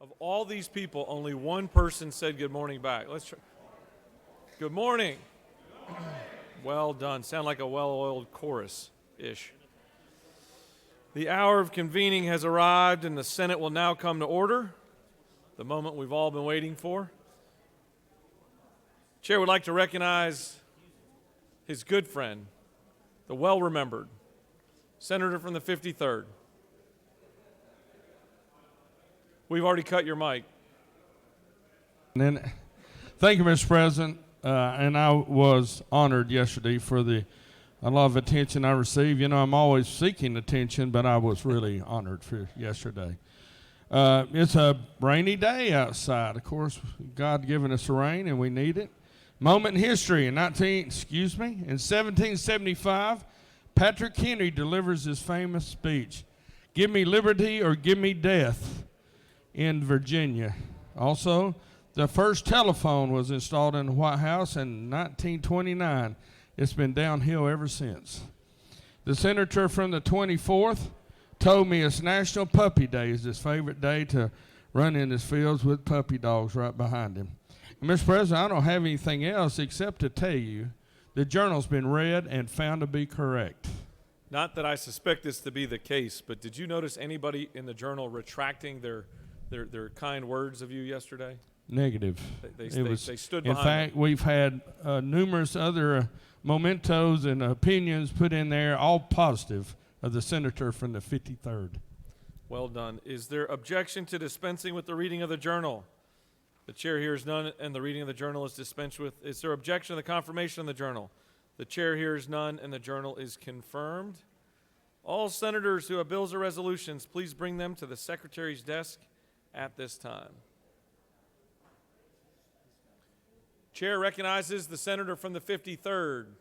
Of all these people, only one person said good morning back. Let's try. Good morning. Well done. Sound like a well-oiled chorus-ish. The hour of convening has arrived, and the Senate will now come to order, the moment we've all been waiting for. Chair would like to recognize his good friend, the well-remembered senator from the 53rd. We've already cut your mic. And thank you, Mr. President. And I was honored yesterday for a lot of attention I received. You know, I'm always seeking attention, but I was really honored for yesterday. It's a rainy day outside. Of course, God given us rain, and we need it. Moment in history in 1775, Patrick Henry delivers his famous speech, "Give me liberty or give me death," in Virginia. Also, the first telephone was installed in the White House in 1929. It's been downhill ever since. The senator from the 24th told me it's National Puppy Day. It's his favorite day to run in his fields with puppy dogs right behind him. And Mr. President, I don't have anything else except to tell you the journal's been read and found to be correct. Not that I suspect this to be the case, but did you notice anybody in the journal retracting their kind words of you yesterday? Negative. They stood behind In fact, we've had numerous other mementos and opinions put in there, all positive, of the senator from the 53rd. Well done. Is there objection to dispensing with the reading of the journal? The chair hears none, and the reading of the journal is dispensed with. Is there objection to the confirmation of the journal? The chair hears none, and the journal is confirmed. All senators who have bills or resolutions, please bring them to the secretary's desk at this time. Chair recognizes the senator from the 53rd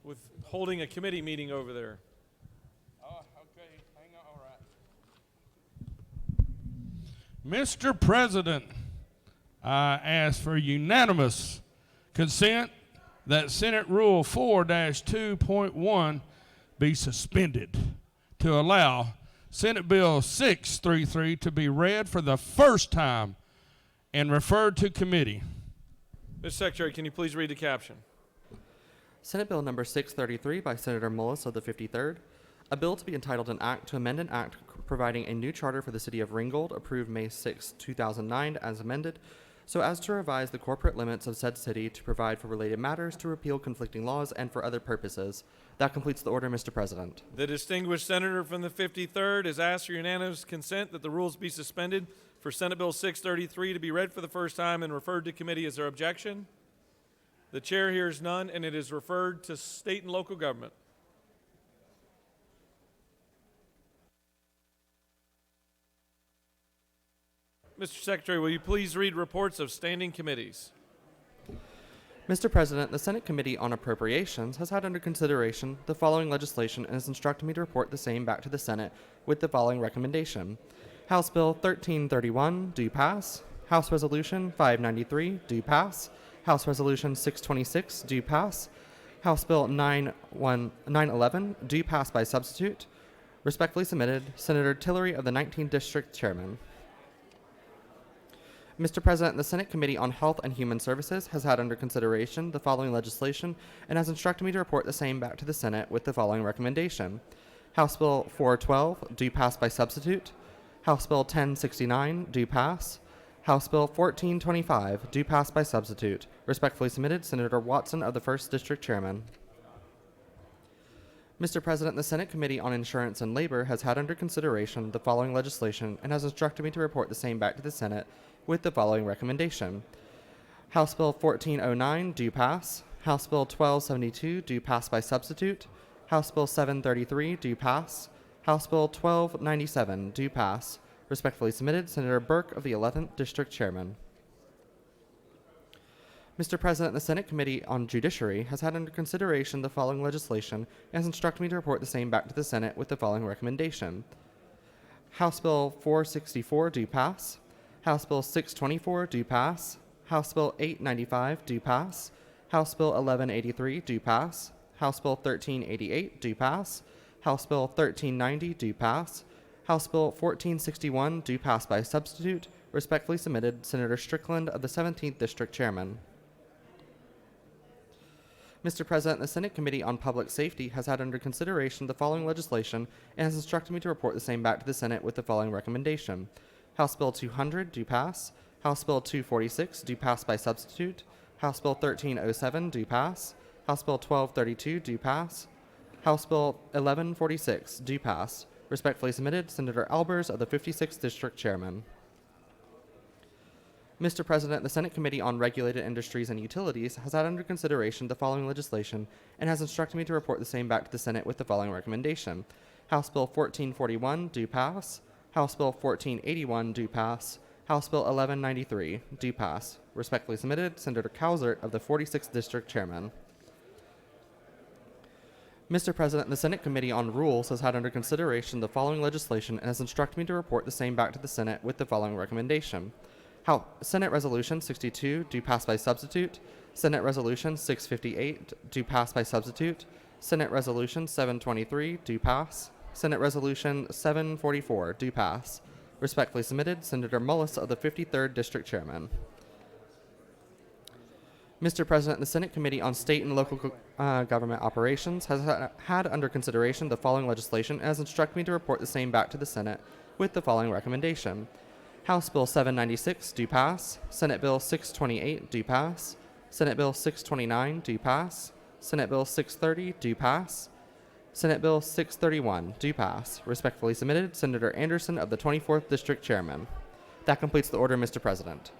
with holding a committee meeting over there. Oh, okay. Hang on. All right. Mr. President, I ask for unanimous consent that Senate Rule 4-2.1 be suspended to allow Senate Bill 633 to be read for the first time and referred to committee. Mr. Secretary, can you please read the caption? Senate Bill number 633 by Senator Mullis of the 53rd, a bill to be entitled an act to amend an act providing a new charter for the city of Ringgold, approved May 6, 2009, as amended, so as to revise the corporate limits of said city, to provide for related matters, to repeal conflicting laws, and for other purposes. That completes the order, Mr. President. The distinguished senator from the 53rd has asked for unanimous consent that the rules be suspended for Senate Bill 633 to be read for the first time and referred to committee. Is there objection? The chair hears none, and it is referred to state and local government. Mr. Secretary, will you please read reports of standing committees? Mr. President, the Senate Committee on Appropriations has had under consideration the following legislation and has instructed me to report the same back to the Senate with the following recommendation. House Bill 1331, do pass. House Resolution 593, do pass. House Resolution 626, do pass. House Bill 911, do pass by substitute. Respectfully submitted, Senator Tillery of the 19th District Chairman. Mr. President, the Senate Committee on Health and Human Services has had under consideration the following legislation and has instructed me to report the same back to the Senate with the following recommendation. House Bill 412, do pass by substitute. House Bill 1069, do pass. House Bill 1425, do pass by substitute. Respectfully submitted, Senator Watson of the 1st District Chairman. Mr. President, the Senate Committee on Insurance and Labor has had under consideration the following legislation and has instructed me to report the same back to the Senate with the following recommendation. House Bill 1409, do pass. House Bill 1272, do pass by substitute. House Bill 733, do pass. House Bill 1297, do pass. Respectfully submitted, Senator Burke of the 11th District Chairman. Mr. President, the Senate Committee on Judiciary has had under consideration the following legislation and has instructed me to report the same back to the Senate with the following recommendation. House Bill 464, do pass. House Bill 624, do pass. House Bill 895, do pass. House Bill 1183, do pass. House Bill 1388, do pass. House Bill 1390, do pass. House Bill 1461, due pass by substitute. Respectfully submitted, Senator Strickland of the 17th District Chairman. Mr. President, the Senate Committee on Public Safety has had under consideration the following legislation and has instructed me to report the same back to the Senate with the following recommendation. House Bill 200, due pass. House Bill 246, due pass by substitute. House Bill 1307, due pass. House Bill 1232, due pass. House Bill 1146, due pass. Respectfully submitted, Senator Albers of the 56th District Chairman. Mr. President, the Senate Committee on Regulated Industries and Utilities has had under consideration the following legislation and has instructed me to report the same back to the Senate with the following recommendation. House Bill 1441, due pass. House Bill 1481, due pass. House Bill 1193, due pass. Respectfully submitted, Senator Cowsert of the 46th District Chairman. Mr. President, the Senate Committee on Rules has had under consideration the following legislation and has instructed me to report the same back to the Senate with the following recommendation. Senate Resolution 62, due pass by substitute. Senate Resolution 658, due pass by substitute. Senate Resolution 723, due pass. Senate Resolution 744, due pass. Respectfully submitted, Senator Mullis of the 53rd District Chairman. Mr. President, the Senate Committee on State and Local Government Operations has had under consideration the following legislation and has instructed me to report the same back to the Senate with the following recommendation. House Bill 796, due pass. Senate Bill 628, due pass. Senate Bill 629, due pass. Senate Bill 630, due pass. Senate Bill 631, due pass. Respectfully submitted, Senator Anderson of the 24th District Chairman. That completes the order, Mr. President.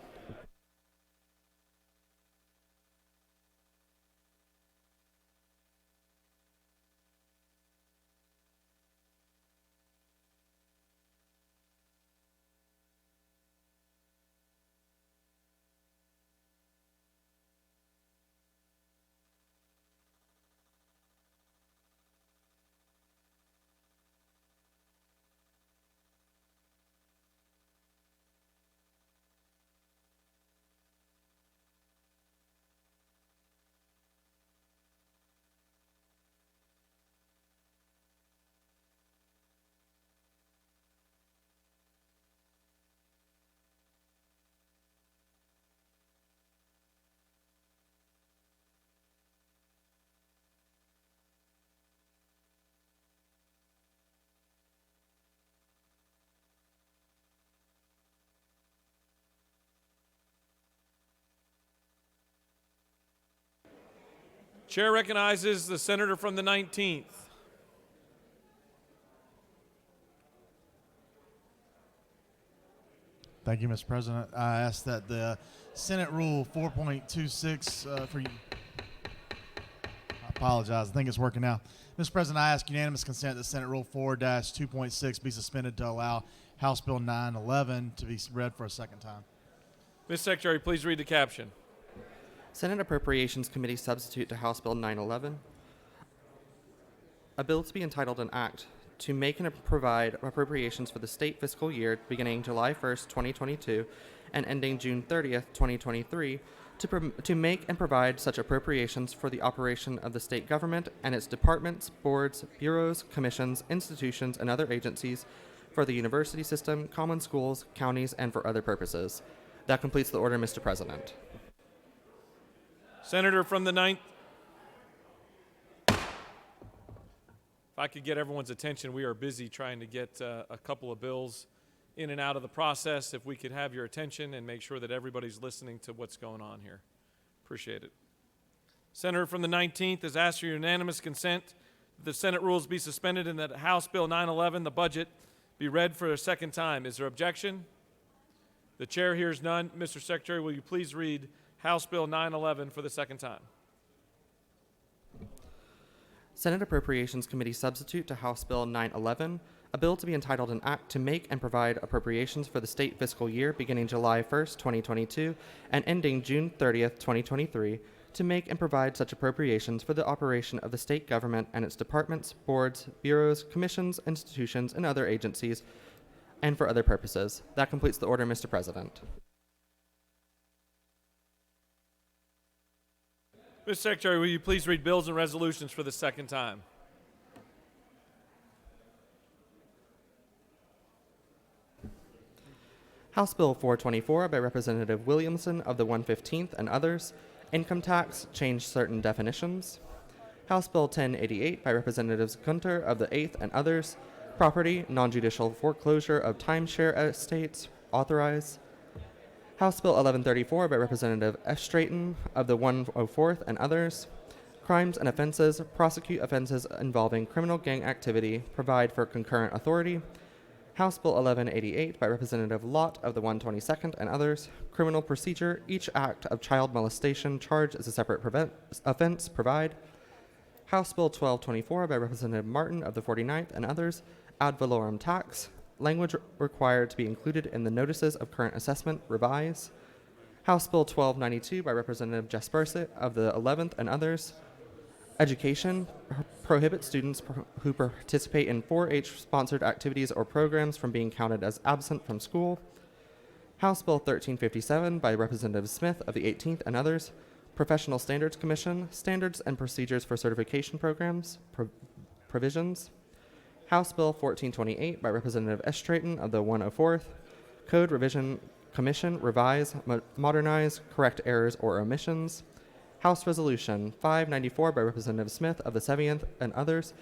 Chair recognizes the senator from the 19th. Thank you, Mr. President. I ask that the Senate Rule 4.26 for you. I apologize. I think it's working now. Mr. President, I ask unanimous consent that Senate Rule 4-2.6 be suspended to allow House Bill 911 to be read for a second time. Ms. Secretary, please read the caption. Senate Appropriations Committee substitute to House Bill 911. A bill to be entitled an act to make and provide appropriations for the state fiscal year beginning July 1st, 2022 and ending June 30th, 2023 to make and provide such appropriations for the operation of the state government and its departments, boards, bureaus, commissions, institutions, and other agencies for the university system, common schools, counties, and for other purposes. That completes the order, Mr. President. Senator from the 9th. If I could get everyone's attention, we are busy trying to get a couple of bills in and out of the process. If we could have your attention and make sure that everybody's listening to what's going on here. Appreciate it. Senator from the 19th has asked for unanimous consent that the Senate rules be suspended and that House Bill 911, the budget, be read for a second time. Is there objection? The chair hears none. Mr. Secretary, will you please read House Bill 911 for the second time? Senate Appropriations Committee substitute to House Bill 911, a bill to be entitled an act to make and provide appropriations for the state fiscal year beginning July 1st, 2022 and ending June 30th, 2023 to make and provide such appropriations for the operation of the state government and its departments, boards, bureaus, commissions, institutions, and other agencies and for other purposes. That completes the order, Mr. President. Mr. Secretary, will you please read bills and resolutions for the second time? House Bill 424 by Representative Williamson of the 115th and others, income tax, change certain definitions. House Bill 1088 by Representatives Gunter of the 8th and others, property, non-judicial foreclosure of timeshare estates, authorize. House Bill 1134 by Representative F. Straighten of the 104th and others, crimes and offenses, prosecute offenses involving criminal gang activity, provide for concurrent authority. House Bill 1188 by Representative Lott of the 122nd and others, criminal procedure, each act of child molestation charged as a separate offense, provide. House Bill 1224 by Representative Martin of the 49th and others, ad valorem tax, language required to be included in the notices of current assessment, revise. House Bill 1292 by Representative Jespersit of the 11th and others, education, prohibit students who participate in 4-H sponsored activities or programs from being counted as absent from school. House Bill 1357 by Representative Smith of the 18th and others, Professional Standards Commission, standards and procedures for certification programs, provisions. House Bill 1428 by Representative S. Straighten of the 104th, Code Revision Commission, revise, modernize, correct errors or omissions. House Resolution 594 by Representative Smith of the 70th and others,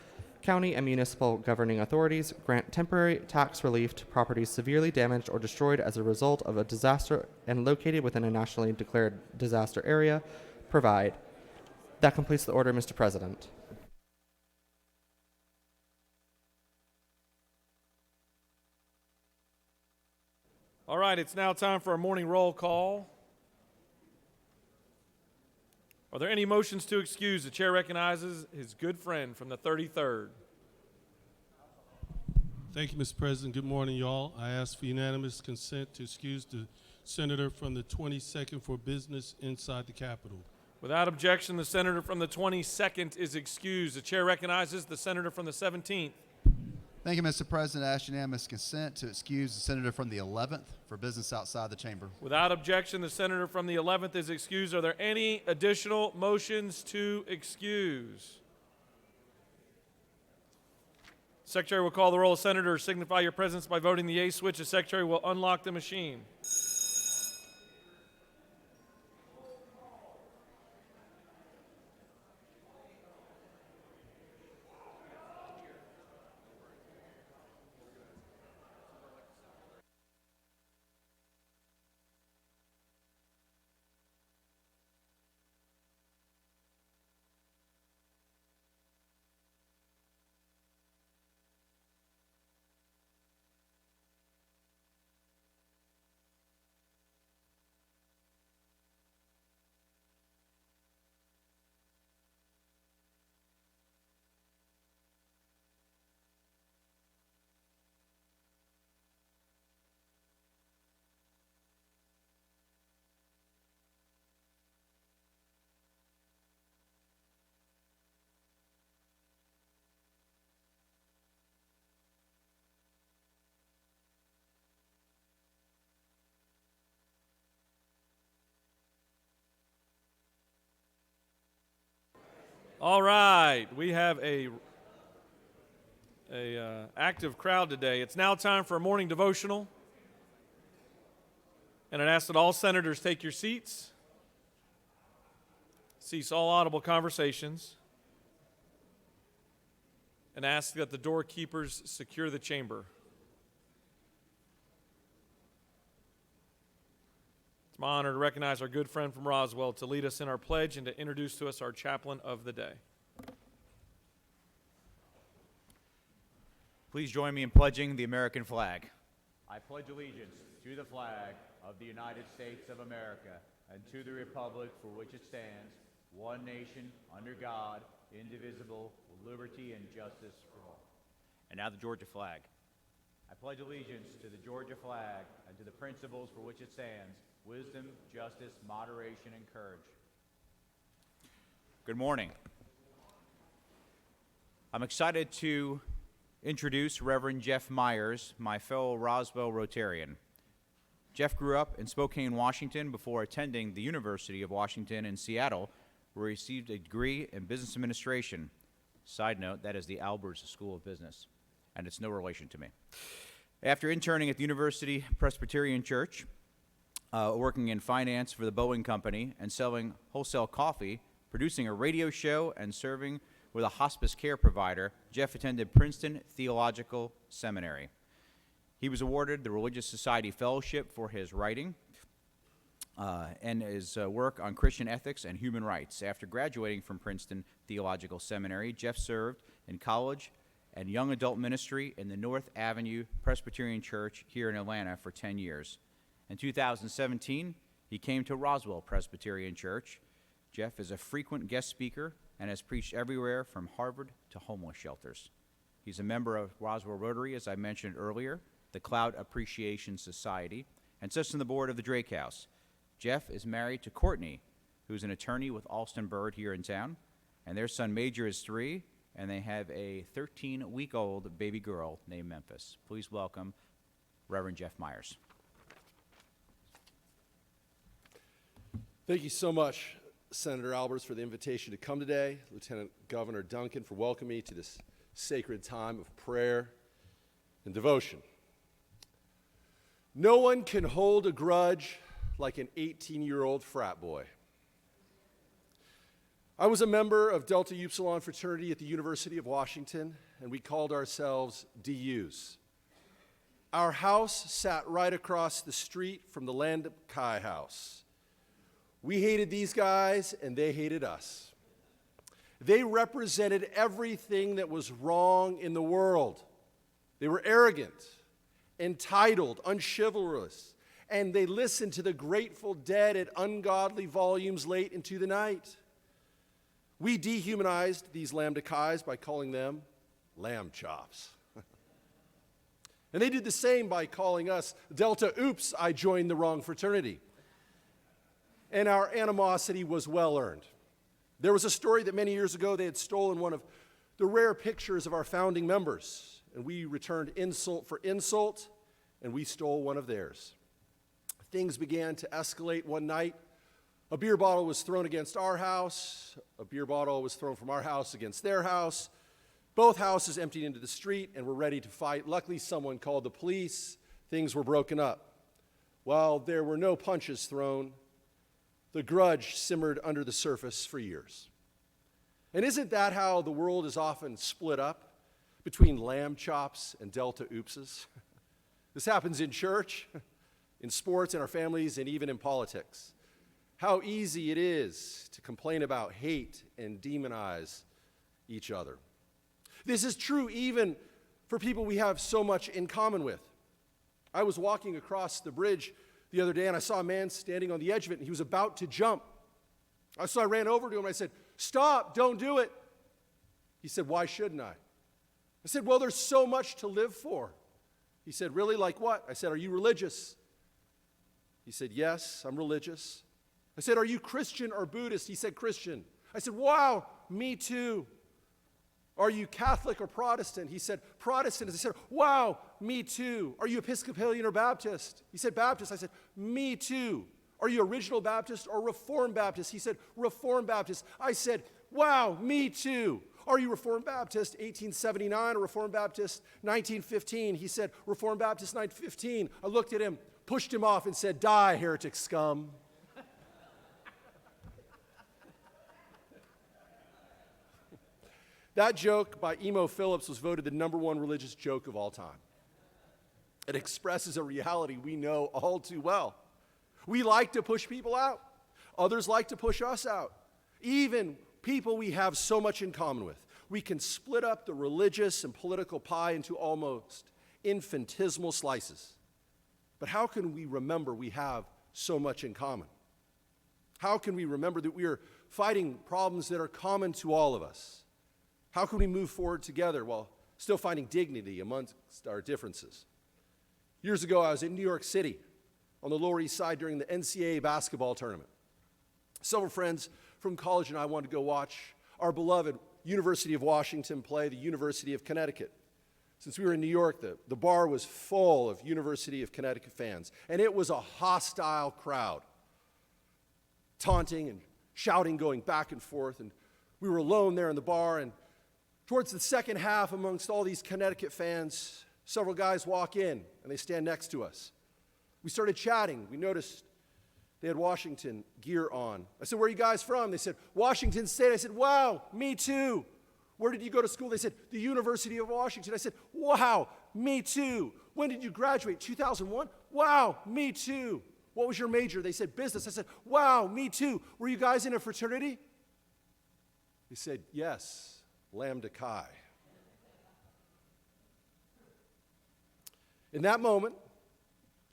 county and municipal governing authorities grant temporary tax relief to properties severely damaged or destroyed as a result of a disaster and located within a nationally declared disaster area, provide. That completes the order, Mr. President. All right, it's now time for our morning roll call. Are there any motions to excuse? The chair recognizes his good friend from the 33rd. Thank you, Mr. President. Good morning, y'all. I ask for unanimous consent to excuse the senator from the 22nd for business inside the Capitol. Without objection, the senator from the 22nd is excused. The chair recognizes the senator from the 17th. Thank you, Mr. President. I ask unanimous consent to excuse the senator from the 11th for business outside the chamber. Without objection, the senator from the 11th is excused. Are there any additional motions to excuse? Secretary will call the roll. Senators, signify your presence by voting the yea switch. The secretary will unlock the machine. All right, we have a active crowd today. It's now time for a morning devotional. And I'd ask that all senators take your seats. Cease all audible conversations. And ask that the doorkeepers secure the chamber. It's my honor to recognize our good friend from Roswell to lead us in our pledge and to introduce to us our chaplain of the day. Please join me in pledging the American flag. I pledge allegiance to the flag of the United States of America and to the republic for which it stands, one nation, under God, indivisible, with liberty and justice for all. And now the Georgia flag. I pledge allegiance to the Georgia flag and to the principles for which it stands, wisdom, justice, moderation, and courage. Good morning. I'm excited to introduce Reverend Jeff Myers, my fellow Roswell Rotarian. Jeff grew up in Spokane, Washington before attending the University of Washington in Seattle, where he received a degree in business administration. Side note, that is the Alberts School of Business, and it's no relation to me. After interning at the University Presbyterian Church, working in finance for the Boeing Company, and selling wholesale coffee, producing a radio show, and serving with a hospice care provider, Jeff attended Princeton Theological Seminary. He was awarded the Religious Society Fellowship for his writing and his work on Christian ethics and human rights. After graduating from Princeton Theological Seminary, Jeff served in college and young adult ministry in the North Avenue Presbyterian Church here in Atlanta for 10 years. In 2017, he came to Roswell Presbyterian Church. Jeff is a frequent guest speaker and has preached everywhere from Harvard to homeless shelters. He's a member of Roswell Rotary, as I mentioned earlier, the Cloud Appreciation Society, and sits on the board of the Drake House. Jeff is married to Courtney, who's an attorney with Alston Bird here in town, and their son Major is 3, and they have a 13-week-old baby girl named Memphis. Please welcome Reverend Jeff Myers. Thank you so much, Senator Albers, for the invitation to come today, Lieutenant Governor Duncan for welcoming me to this sacred time of prayer and devotion. No one can hold a grudge like an 18-year-old frat boy. I was a member of Delta Upsilon fraternity at the University of Washington, and we called ourselves DUs. Our house sat right across the street from the Land Chi house. We hated these guys, and they hated us. They represented everything that was wrong in the world. They were arrogant, entitled, unchivalrous, and they listened to the Grateful Dead at ungodly volumes late into the night. We dehumanized these Lambda Chi's by calling them lamb chops. And they did the same by calling us Delta Oops, I joined the wrong fraternity. And our animosity was well earned. There was a story that many years ago they had stolen one of the rare pictures of our founding members, and we returned insult for insult, and we stole one of theirs. Things began to escalate one night. A beer bottle was thrown against our house. A beer bottle was thrown from our house against their house. Both houses emptied into the street and were ready to fight. Luckily, someone called the police. Things were broken up. While there were no punches thrown, the grudge simmered under the surface for years. And isn't that how the world is often split up between lamb chops and Delta Oopses? This happens in church, in sports, in our families, and even in politics. How easy it is to complain about hate and demonize each other. This is true even for people we have so much in common with. I was walking across the bridge the other day, and I saw a man standing on the edge of it, and he was about to jump. So I ran over to him, and I said, "Stop, don't do it." He said, "Why shouldn't I?" I said, "Well, there's so much to live for." He said, "Really, like what?" I said, "Are you religious?" He said, "Yes, I'm religious." I said, "Are you Christian or Buddhist?" He said, "Christian." I said, "Wow, me too." "Are you Catholic or Protestant?" He said, "Protestant." I said, "Wow, me too." "Are you Episcopalian or Baptist?" He said, "Baptist." I said, "Me too." "Are you Original Baptist or Reformed Baptist?" He said, "Reformed Baptist." I said, "Wow, me too." "Are you Reformed Baptist 1879 or Reformed Baptist 1915? He said, "Reformed Baptist 1915. I looked at him, pushed him off, and said, "Die, heretic scum." That joke by Emo Phillips was voted the #1 religious joke of all time. It expresses a reality we know all too well. We like to push people out. Others like to push us out. Even people we have so much in common with. We can split up the religious and political pie into almost infinitesimal slices. But how can we remember we have so much in common? How can we remember that we are fighting problems that are common to all of us? How can we move forward together while still finding dignity amongst our differences? Years ago, I was in New York City on the Lower East Side during the NCAA basketball tournament. Several friends from college and I wanted to go watch our beloved University of Washington play the University of Connecticut. Since we were in New York, the bar was full of University of Connecticut fans, and it was a hostile crowd, taunting and shouting, going back and forth, and we were alone there in the bar, and towards the second half, amongst all these Connecticut fans, Several guys walk in, and they stand next to us. We started chatting. We noticed they had Washington gear on. I said, where are you guys from? They said, Washington State. I said, wow, me too. Where did you go to school? They said, the University of Washington. I said, wow, me too. When did you graduate? 2001? Wow, me too. What was your major? They said, business. I said, wow, me too. Were you guys in a fraternity? They said, yes, Lambda Chi. In that moment,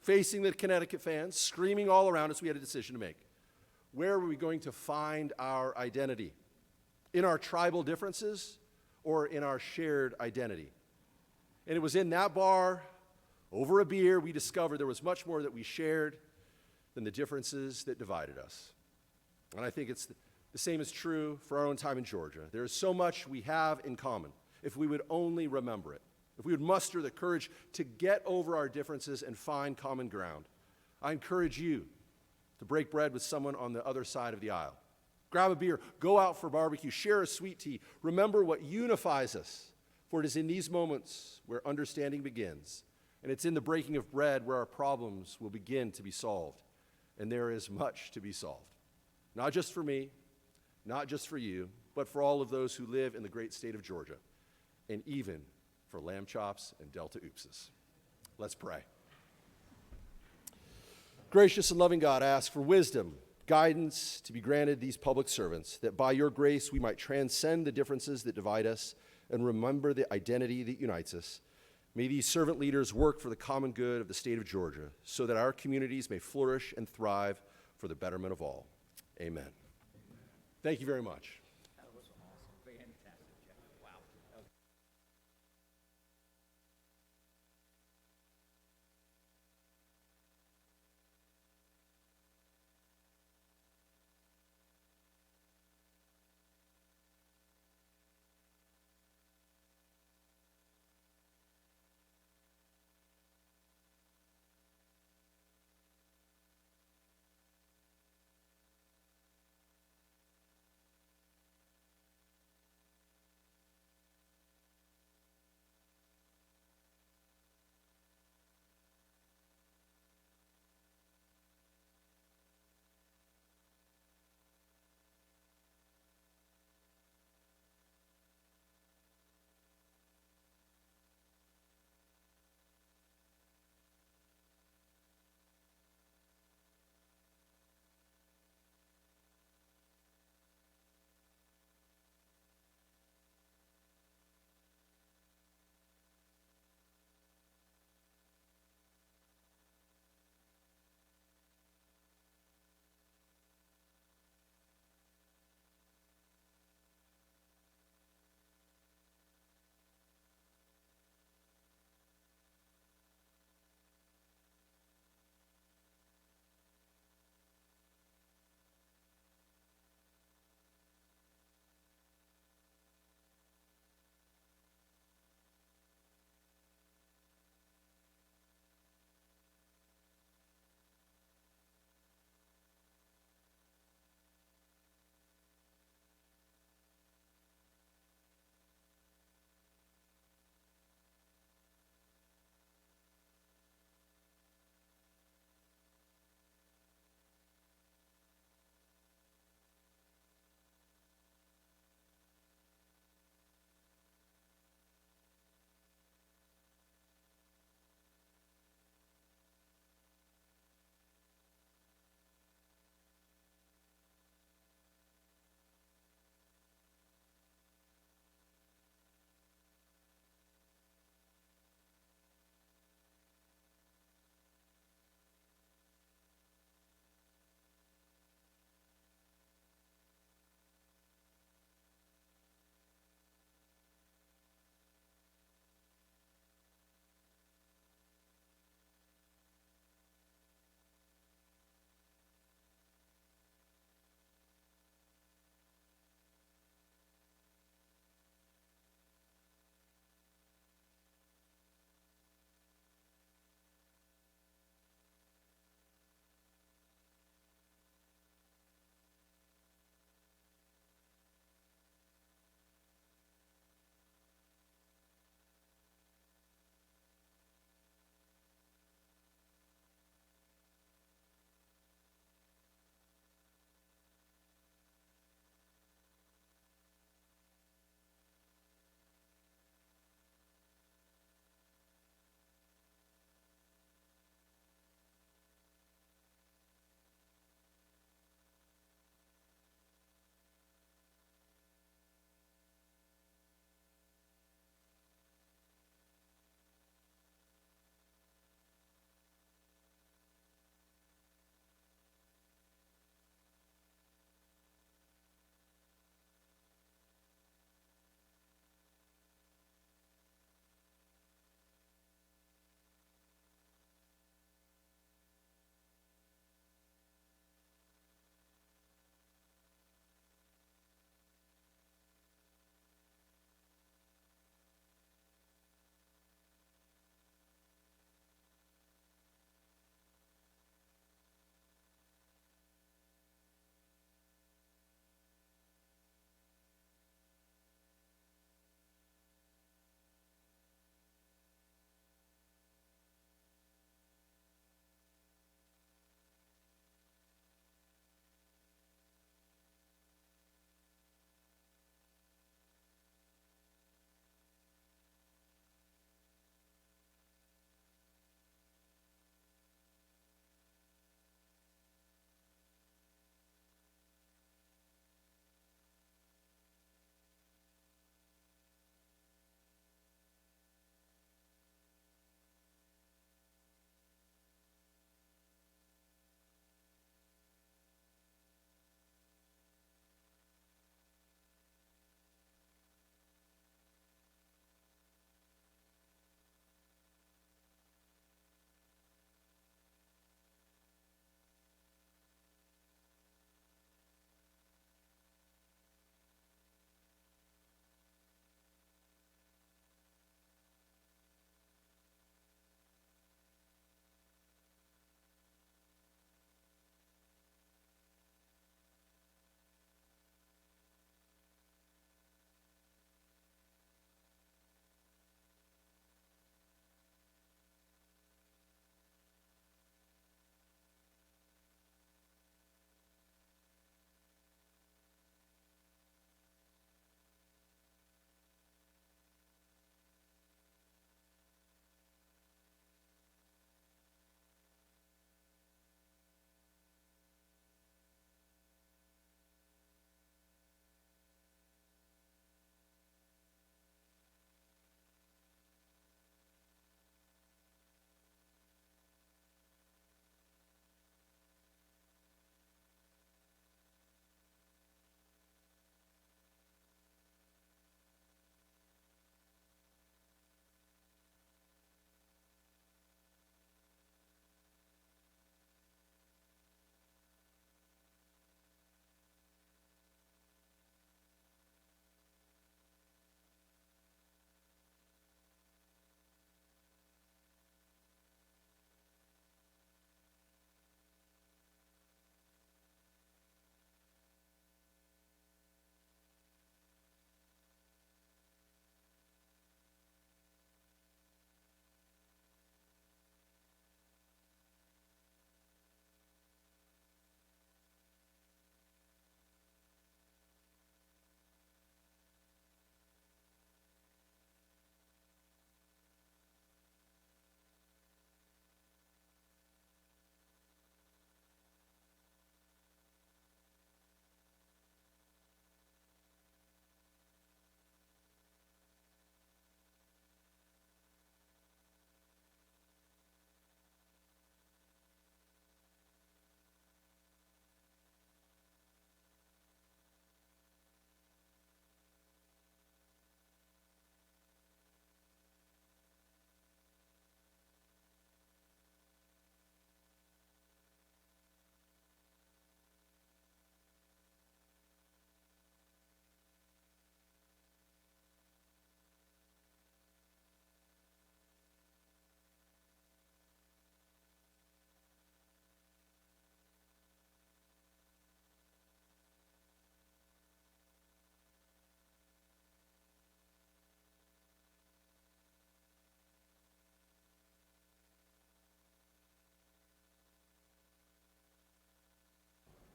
facing the Connecticut fans, screaming all around us, we had a decision to make. Where were we going to find our identity? In our tribal differences or in our shared identity? And it was in that bar, over a beer, we discovered there was much more that we shared than the differences that divided us. And I think it's the same is true for our own time in Georgia. There is so much we have in common if we would only remember it. If we would muster the courage to get over our differences and find common ground. I encourage you to break bread with someone on the other side of the aisle. Grab a beer, go out for barbecue, share a sweet tea. Remember what unifies us, for it is in these moments where understanding begins, and it's in the breaking of bread where our problems will begin to be solved. And there is much to be solved. Not just for me, not just for you, but for all of those who live in the great state of Georgia, and even for lamb chops and Delta oopses. Let's pray. Gracious and loving God, I ask for wisdom, guidance to be granted these public servants, that by your grace we might transcend the differences that divide us and remember the identity that unites us. May these servant leaders work for the common good of the state of Georgia, so that our communities may flourish and thrive for the betterment of all. Amen. Thank you very much.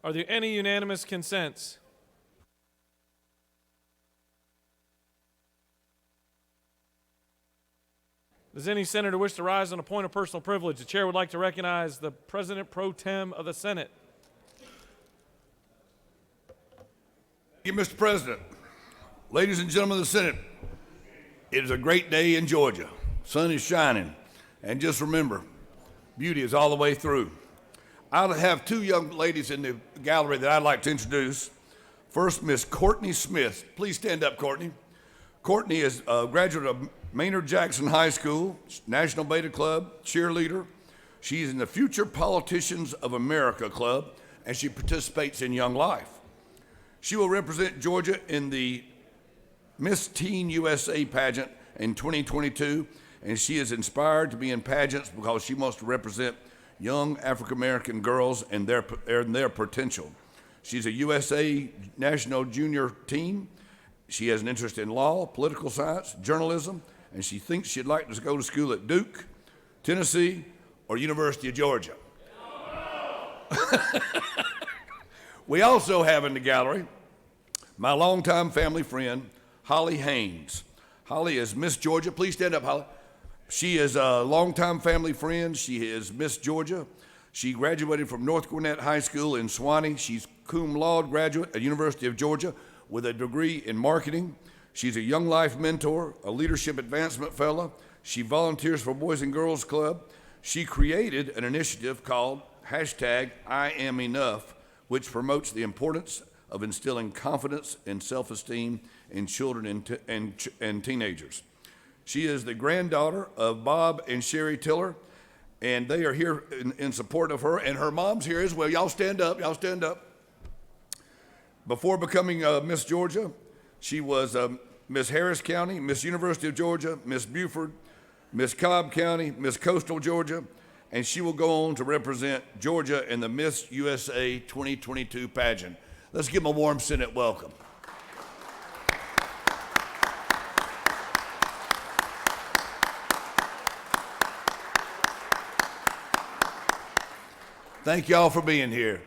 Are there any unanimous consents? Does any senator wish to rise on a point of personal privilege? The chair would like to recognize the President Pro Tem of the Senate. Thank you, Mr. President. Ladies and gentlemen of the Senate, it is a great day in Georgia. Sun is shining. And just remember, beauty is all the way through. I have two young ladies in the gallery that I'd like to introduce. First, Miss Courtney Smith. Please stand up, Courtney. Courtney is a graduate of Maynard Jackson High School, National Beta Club, cheerleader. She's in the Future Politicians of America Club, and she participates in Young Life. She will represent Georgia in the Miss Teen USA pageant in 2022, and she is inspired to be in pageants because she wants to represent young African-American girls and their potential. She's a USA National Junior Team. She has an interest in law, political science, journalism, and she thinks she'd like to go to school at Duke, Tennessee, or University of Georgia. We also have in the gallery my longtime family friend, Holly Haynes. Holly is Miss Georgia. Please stand up, Holly. She is a longtime family friend. She is Miss Georgia. She graduated from North Gwinnett High School in Swanee. She's cum laude graduate at University of Georgia with a degree in marketing. She's a Young Life mentor, a leadership advancement fellow. She volunteers for Boys and Girls Club. She created an initiative called #IamEnough, which promotes the importance of instilling confidence and self-esteem in children and teenagers. She is the granddaughter of Bob and Sherry Tiller, and they are here in support of her, and her mom's here as well. Y'all stand up, y'all stand up. Before becoming Miss Georgia, she was Miss Harris County, Miss University of Georgia, Miss Buford, Miss Cobb County, Miss Coastal Georgia, and she will go on to represent Georgia in the Miss USA 2022 pageant. Let's give them a warm Senate welcome. Thank you all for being here.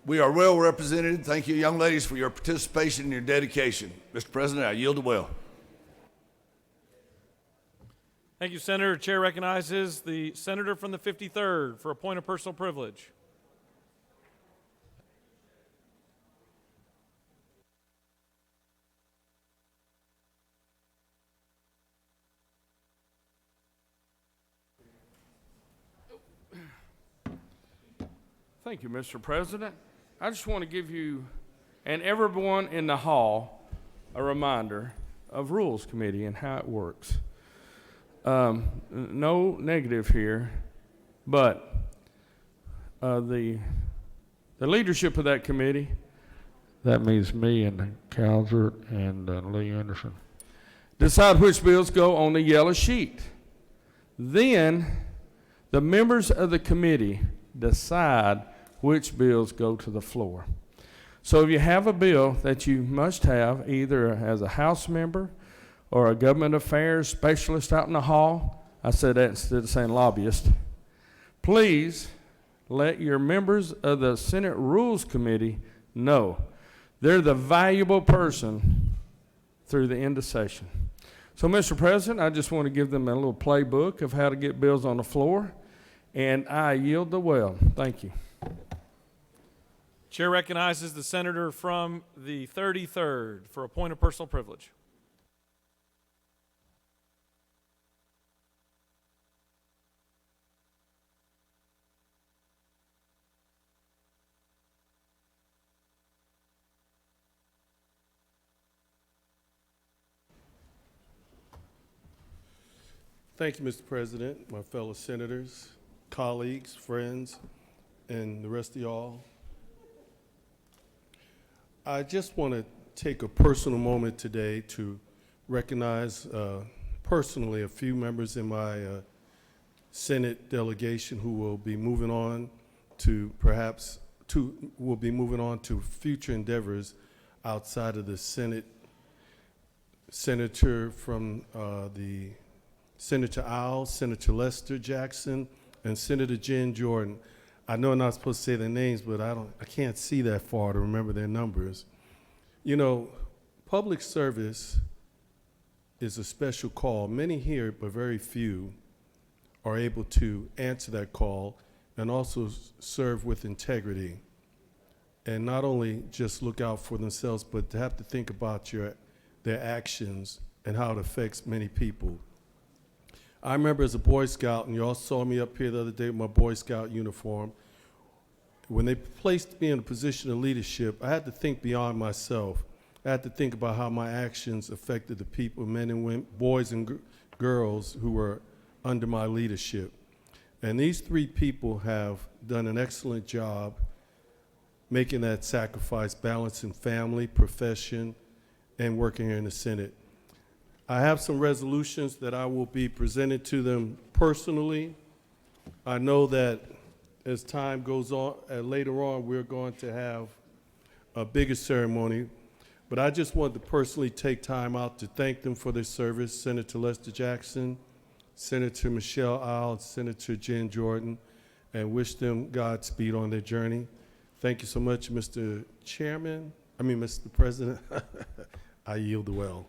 We are well represented. Thank you, young ladies, for your participation and your dedication. Mr. President, I yield the will. Thank you, Senator. Chair recognizes the senator from the 53rd for a point of personal privilege. Thank you, Mr. President. I just want to give you and everyone in the hall a reminder of Rules Committee and how it works. No negative here, but the leadership of that committee, that means me and Calvert and Lee Anderson, decide which bills go on the yellow sheet. Then the members of the committee decide which bills go to the floor. So if you have a bill that you must have either as a House member or a government affairs specialist out in the hall, I said that instead of saying lobbyist, please let your members of the Senate Rules Committee know. They're the valuable person through the end of session. So, Mr. President, I just want to give them a little playbook of how to get bills on the floor, and I yield the well. Thank you. Chair recognizes the senator from the 33rd for a point of personal privilege. Thank you, Mr. President, my fellow senators, colleagues, friends, and the rest of y'all. I just want to take a personal moment today to recognize personally a few members in my Senate delegation who will be moving on to future endeavors outside of the Senate. Senator from Senator Al, Senator Lester Jackson, and Senator Jen Jordan. I know I'm not supposed to say their names, but I can't see that far to remember their numbers. You know, public service is a special call. Many hear it, but very few are able to answer that call and also serve with integrity. And not only just look out for themselves, but to have to think about their actions and how it affects many people. I remember as a Boy Scout, and you all saw me up here the other day with my Boy Scout uniform, when they placed me in a position of leadership, I had to think beyond myself. I had to think about how my actions affected the people, men and women, boys and girls who were under my leadership. And these three people have done an excellent job making that sacrifice, balancing family, profession, and working here in the Senate. I have some resolutions that I will be presenting to them personally. I know that as time goes on, later on, we're going to have a bigger ceremony, but I just wanted to personally take time out to thank them for their service, Senator Lester Jackson, Senator Michelle Isle, Senator Jen Jordan, and wish them Godspeed on their journey. Thank you so much, Mr. President. I yield the well.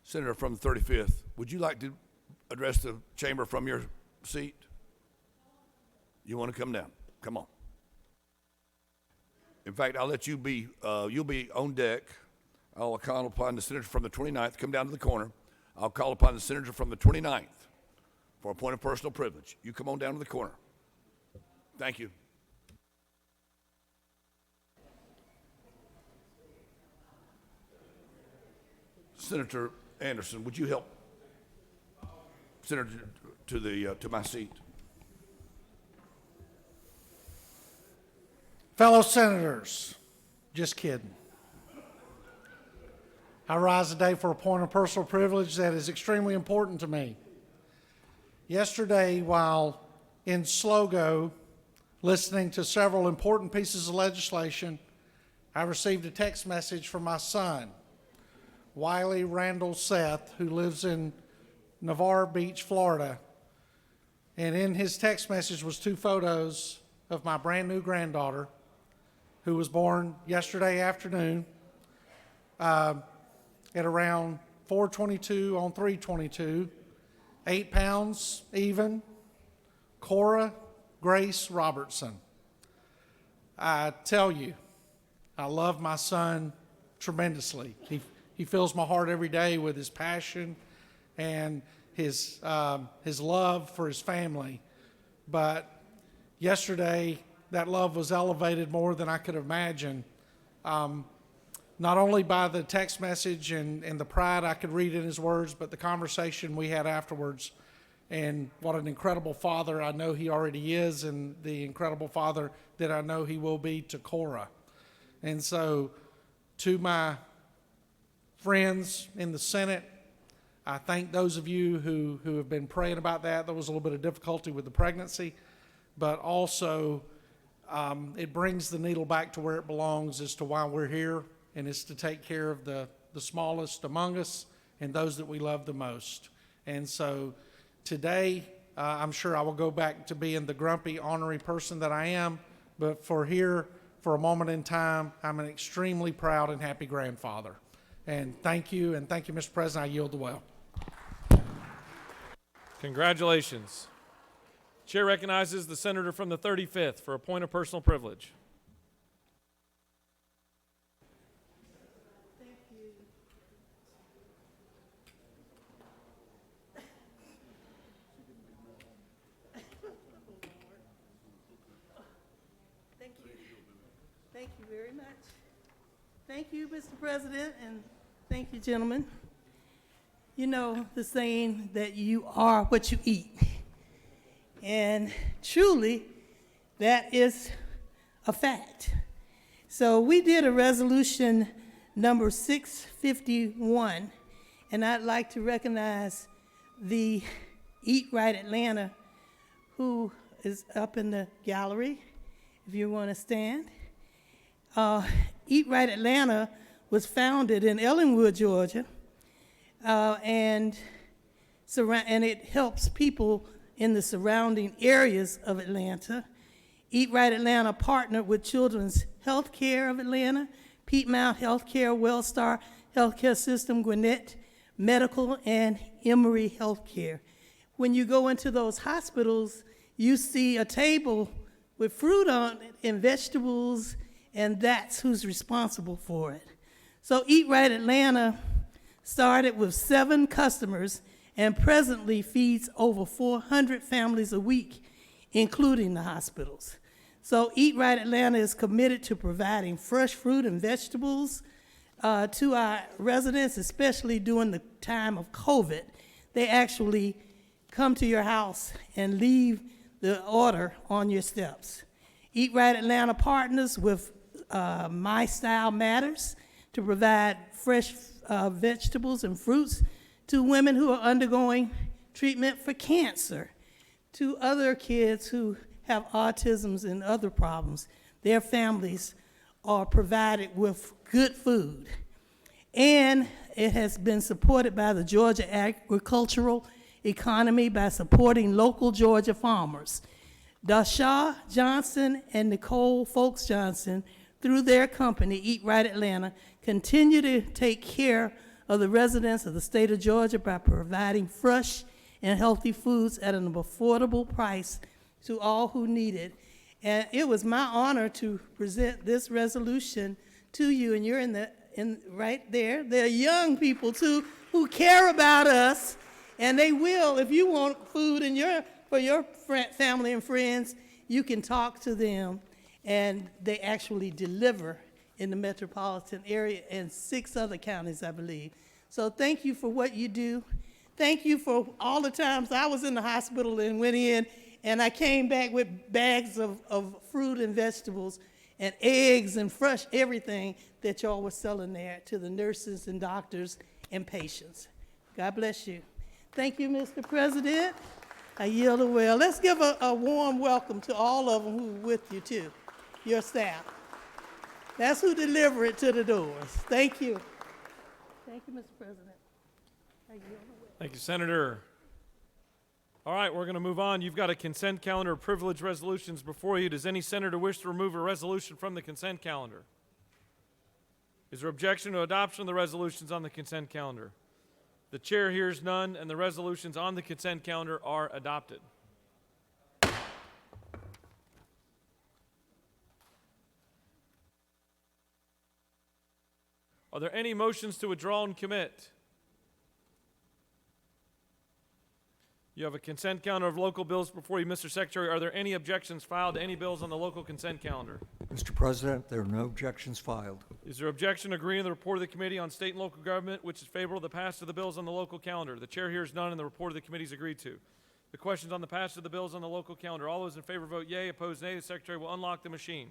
Senator from the 35th, would you like to address the chamber from your seat? You want to come down? Come on. In fact, I'll let you be, you'll be on deck. I'll call upon the senator from the 29th, come down to the corner. I'll call upon the senator from the 29th for a point of personal privilege. You come on down to the corner. Thank you. Senator Anderson, would you help Senator to my seat? Fellow senators, just kidding. I rise today for a point of personal privilege that is extremely important to me. Yesterday, while in Slogo, listening to several important pieces of legislation, I received a text message from my son, Wiley Randall Seth, who lives in Navarre Beach, Florida. And in his text message was two photos of my brand new granddaughter, who was born yesterday afternoon at around 4:22 on 3:22, 8 pounds even, Cora Grace Robertson. I tell you, I love my son tremendously. He fills my heart every day with his passion and his love for his family. But yesterday, that love was elevated more than I could imagine. Not only by the text message and the pride I could read in his words, but the conversation we had afterwards. And what an incredible father I know he already is, and the incredible father that I know he will be to Cora. And so, to my friends in the Senate, I thank those of you who have been praying about that. There was a little bit of difficulty with the pregnancy, but also it brings the needle back to where it belongs as to why we're here, and it's to take care of the smallest among us and those that we love the most. And so today, I'm sure I will go back to being the grumpy, ornery person that I am, but for a moment in time, I'm an extremely proud and happy grandfather. And thank you, Mr. President. I yield the well. Congratulations. Chair recognizes the senator from the 35th for a point of personal privilege. Thank you. Thank you. Thank you very much. Thank you, Mr. President, and thank you, gentlemen. You know the saying that you are what you eat. And truly, that is a fact. So we did a resolution number 651, and I'd like to recognize the Eat Right Atlanta, who is up in the gallery, if you want to stand. Eat Right Atlanta was founded in Ellenwood, Georgia, and and it helps people in the surrounding areas of Atlanta. Eat Right Atlanta partnered with Children's Healthcare of Atlanta, Piedmont Healthcare, Wellstar Healthcare System, Gwinnett Medical, and Emory Healthcare. When you go into those hospitals, you see a table with fruit on it and vegetables, and that's who's responsible for it. So Eat Right Atlanta started with 7 customers and presently feeds over 400 families a week, including the hospitals. So Eat Right Atlanta is committed to providing fresh fruit and vegetables to our residents, especially during the time of COVID. They actually come to your house and leave the order on your steps. Eat Right Atlanta partners with My Style Matters to provide fresh vegetables and fruits to women who are undergoing treatment for cancer, to other kids who have autisms and other problems. Their families are provided with good food. And it has been supported by the Georgia agricultural economy by supporting local Georgia farmers. Dasha Johnson and Nicole Folks Johnson, through their company, Eat Right Atlanta, continue to take care of the residents of the state of Georgia by providing fresh and healthy foods at an affordable price to all who need it. And it was my honor to present this resolution to you, and you're right there. There are young people too who care about us, and they will. If you want food for your family and friends, you can talk to them, and they actually deliver in the metropolitan area and 6 other counties, I believe. So thank you for what you do. Thank you for all the times I was in the hospital and went in, and I came back with bags of fruit and vegetables and eggs and fresh everything that y'all were selling there to the nurses and doctors and patients. God bless you. Thank you, Mr. President. I yield the well. Let's give a warm welcome to all of them who are with you, too, your staff. That's who deliver it to the doors. Thank you. Thank you, Mr. President. I yield the well. Thank you, Senator. All right, we're going to move on. You've got a consent calendar of privilege resolutions before you. Does any senator wish to remove a resolution from the consent calendar? Is there objection to adoption of the resolutions on the consent calendar? The chair hears none, and the resolutions on the consent calendar are adopted. Are there any motions to withdraw and commit? You have a consent calendar of local bills before you, Mr. Secretary. Are there any objections filed to any bills on the local consent calendar? Mr. President, there are no objections filed. Is there objection to agreeing to the report of the Committee on State and Local Government, which is favorable to the passage of the bills on the local calendar? The chair hears none, and the report of the committee is agreed to. The questions on the passage of the bills on the local calendar. All those in favor vote yea, opposed nay. The Secretary will unlock the machine.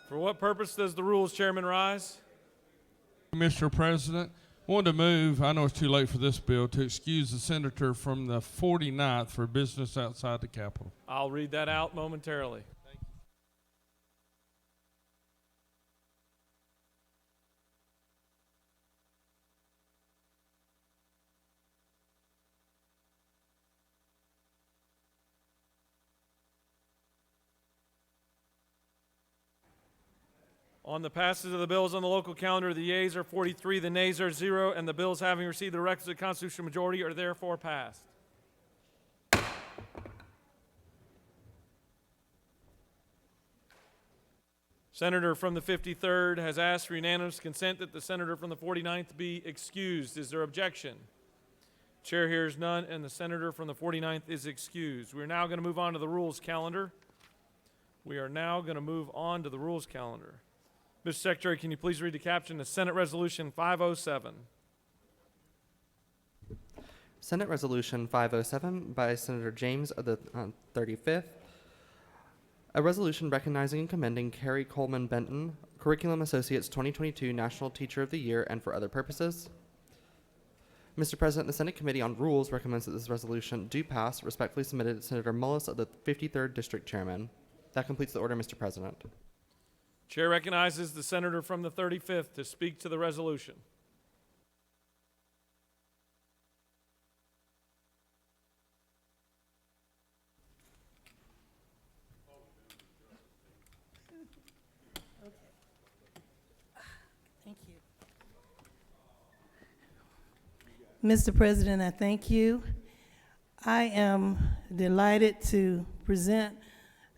For what purpose does the rules chairman rise? Mr. President, I wanted to move, I know it's too late for this bill, to excuse the senator from the 49th for business outside the Capitol. I'll read that out momentarily. On the passage of the bills on the local calendar, the yeas are 43, the nays are 0, and the bills having received the requisite constitutional majority are therefore passed. Senator from the 53rd has asked for unanimous consent that the senator from the 49th be excused. Is there objection? Chair hears none, and the senator from the 49th is excused. We're now going to move on to the rules calendar. Mr. Secretary, can you please read the caption to Senate Resolution 507? Senate Resolution 507 by Senator James of the 35th. A resolution recognizing and commending Carrie Coleman Benton, Curriculum Associates 2022 National Teacher of the Year, and for other purposes. Mr. President, the Senate Committee on Rules recommends that this resolution do pass. Respectfully submitted, Senator Mullis of the 53rd District Chairman. That completes the order, Mr. President. Chair recognizes the senator from the 35th to speak to the resolution. Thank you. Mr. President, I thank you. I am delighted to present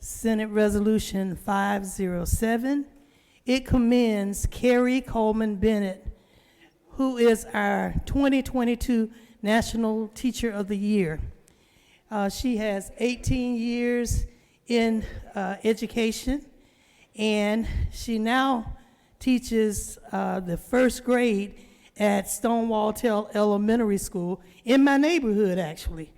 Senate Resolution 507. It commends Carrie Coleman Bennett, who is our 2022 National Teacher of the Year. She has 18 years in education, and she now teaches the first grade at Stonewall Tell Elementary School in my neighborhood, actually,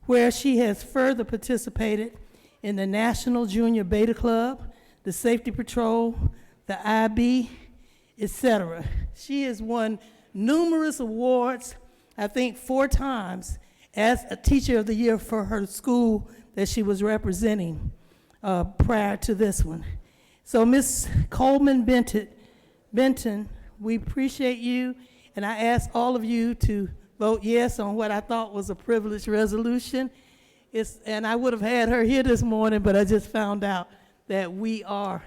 where she has further participated in the National Junior Beta Club, the Safety Patrol, the IB, etc. She has won numerous awards, I think 4 times, as a Teacher of the Year for her school that she was representing prior to this one. So Ms. Coleman Benton, we appreciate you, and I ask all of you to vote yes on what I thought was a privileged resolution. And I would have had her here this morning, but I just found out that we are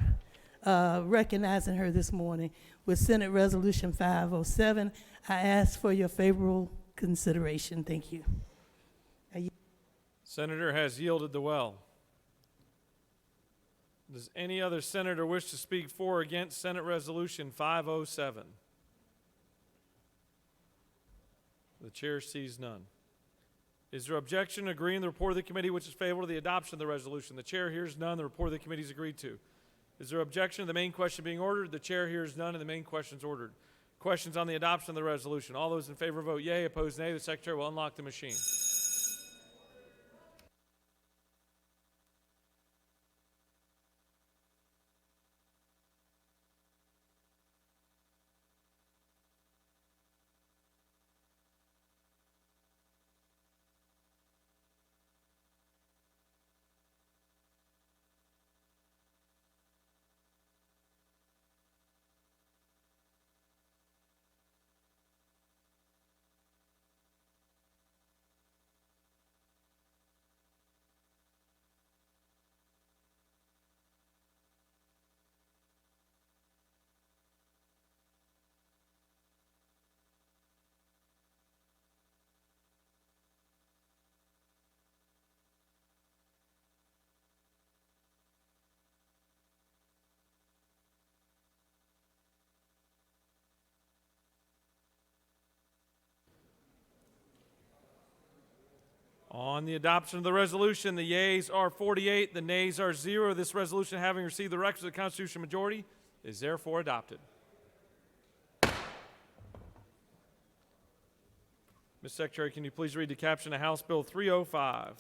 recognizing her this morning with Senate Resolution 507. I ask for your favorable consideration. Thank you. Senator has yielded the well. Does any other senator wish to speak for or against Senate Resolution 507? The chair sees none. Is there objection to agreeing the report of the committee which is favorable to the adoption of the resolution? The chair hears none. The report of the committee is agreed to. Is there objection to the main question being ordered? The chair hears none, and the main question is ordered. Questions on the adoption of the resolution. All those in favor vote yea. Opposed, nay. The secretary will unlock the machine. On the adoption of the resolution, the yeas are 48, the nays are 0. This resolution, having received the requisite constitutional majority, is therefore adopted. Ms. Secretary, can you please read the caption of House Bill 305?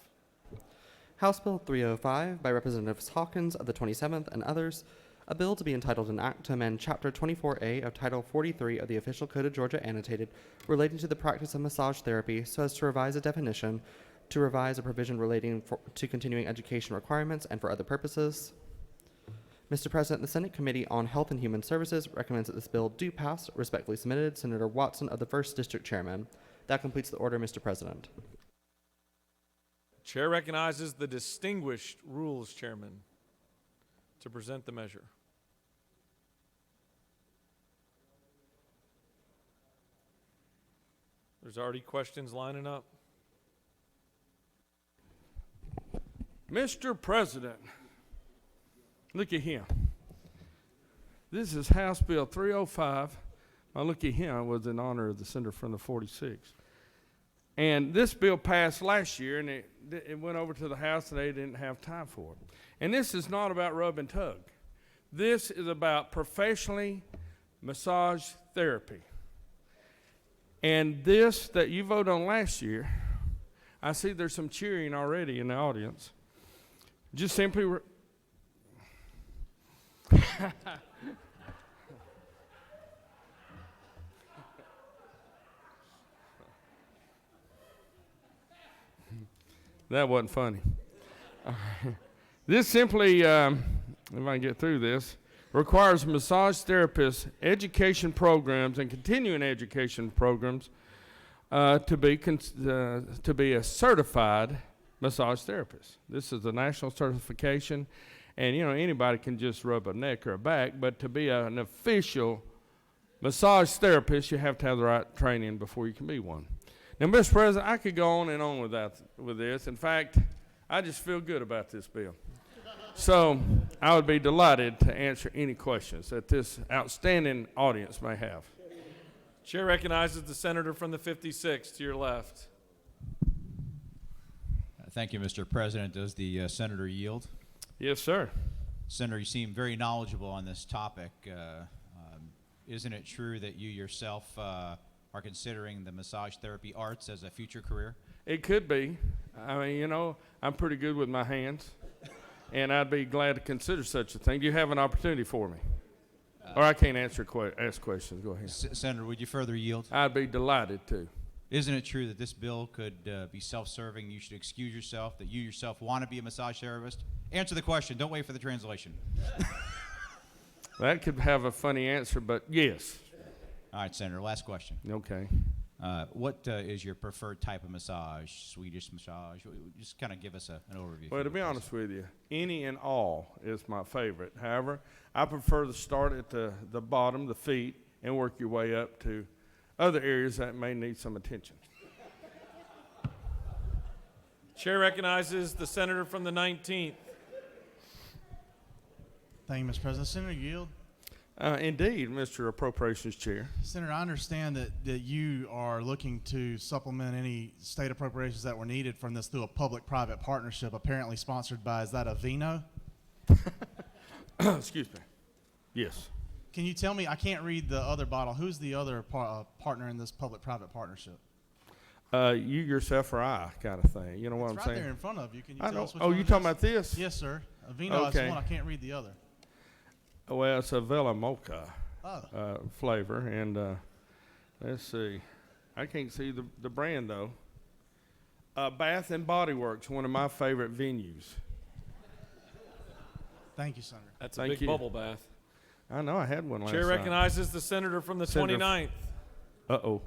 House Bill 305 by Representatives Hawkins of the 27th and others, a bill to be entitled an act to amend Chapter 24A of Title 43 of the Official Code of Georgia Annotated relating to the practice of massage therapy so as to revise a definition, to revise a provision relating to continuing education requirements and for other purposes. Mr. President, the Senate Committee on Health and Human Services recommends that this bill do pass. Respectfully submitted, Senator Watson of the 1st District Chairman. That completes the order, Mr. President. Chair recognizes the distinguished Rules Chairman to present the measure. There's already questions lining up. Mr. President, look at him. This is House Bill 305. Now look at him, was in honor of the senator from the 46. And this bill passed last year, and it went over to the House, and they didn't have time for it. And this is not about rub and tug. This is about professionally massage therapy. And this that you voted on last year I see there's some cheering already in the audience. Just simply. That wasn't funny. This simply, if I can get through this, requires massage therapists, education programs, and continuing education programs to be a certified massage therapist. This is a national certification, and anybody can just rub a neck or a back, but to be an official massage therapist, you have to have the right training before you can be one. Now, Mr. President, I could go on and on with this. In fact, I just feel good about this bill. So I would be delighted to answer any questions that this outstanding audience may have. Chair recognizes the senator from the 56th to your left. Thank you, Mr. President. Does the senator yield? Yes, sir. Senator, you seem very knowledgeable on this topic. Isn't it true that you yourself are considering the massage therapy arts as a future career? It could be. I mean, I'm pretty good with my hands, and I'd be glad to consider such a thing. Do you have an opportunity for me? Or I can't ask questions. Go ahead. Senator, would you further yield? I'd be delighted to. Isn't it true that this bill could be self-serving? You should excuse yourself, that you yourself want to be a massage therapist? Answer the question. Don't wait for the translation. That could have a funny answer, but yes. All right, Senator, last question. Okay. What is your preferred type of massage? Swedish massage? Just kind of give us an overview. Well, to be honest with you, any and all is my favorite. However, I prefer to start at the bottom, the feet, and work your way up to other areas that may need some attention. Chair recognizes the senator from the 19th. Thank you, Mr. President. Senator, yield. Indeed, Mr. Appropriations Chair. Senator, I understand that you are looking to supplement any state appropriations that were needed from this through a public-private partnership, apparently sponsored by, is that Aveeno? Excuse me. Yes. Can you tell me, I can't read the other bottle, who's the other partner in this public-private partnership? You yourself or I kind of thing. You know what I'm right saying? There in front of you. Can you I tell know. us which Oh, one you it talking is? about this? Yes, sir. Aveeno is Okay. one. I can't read the other. Well, it's a Vela Mocha Oh. flavor, and let's see. I can't see the brand, though. Bath and Body Works, one of my favorite venues. Thank you, Senator. That's Thank a big you. bubble bath. I know, I had one last Chair night. recognizes the senator from the 29th. Uh-oh.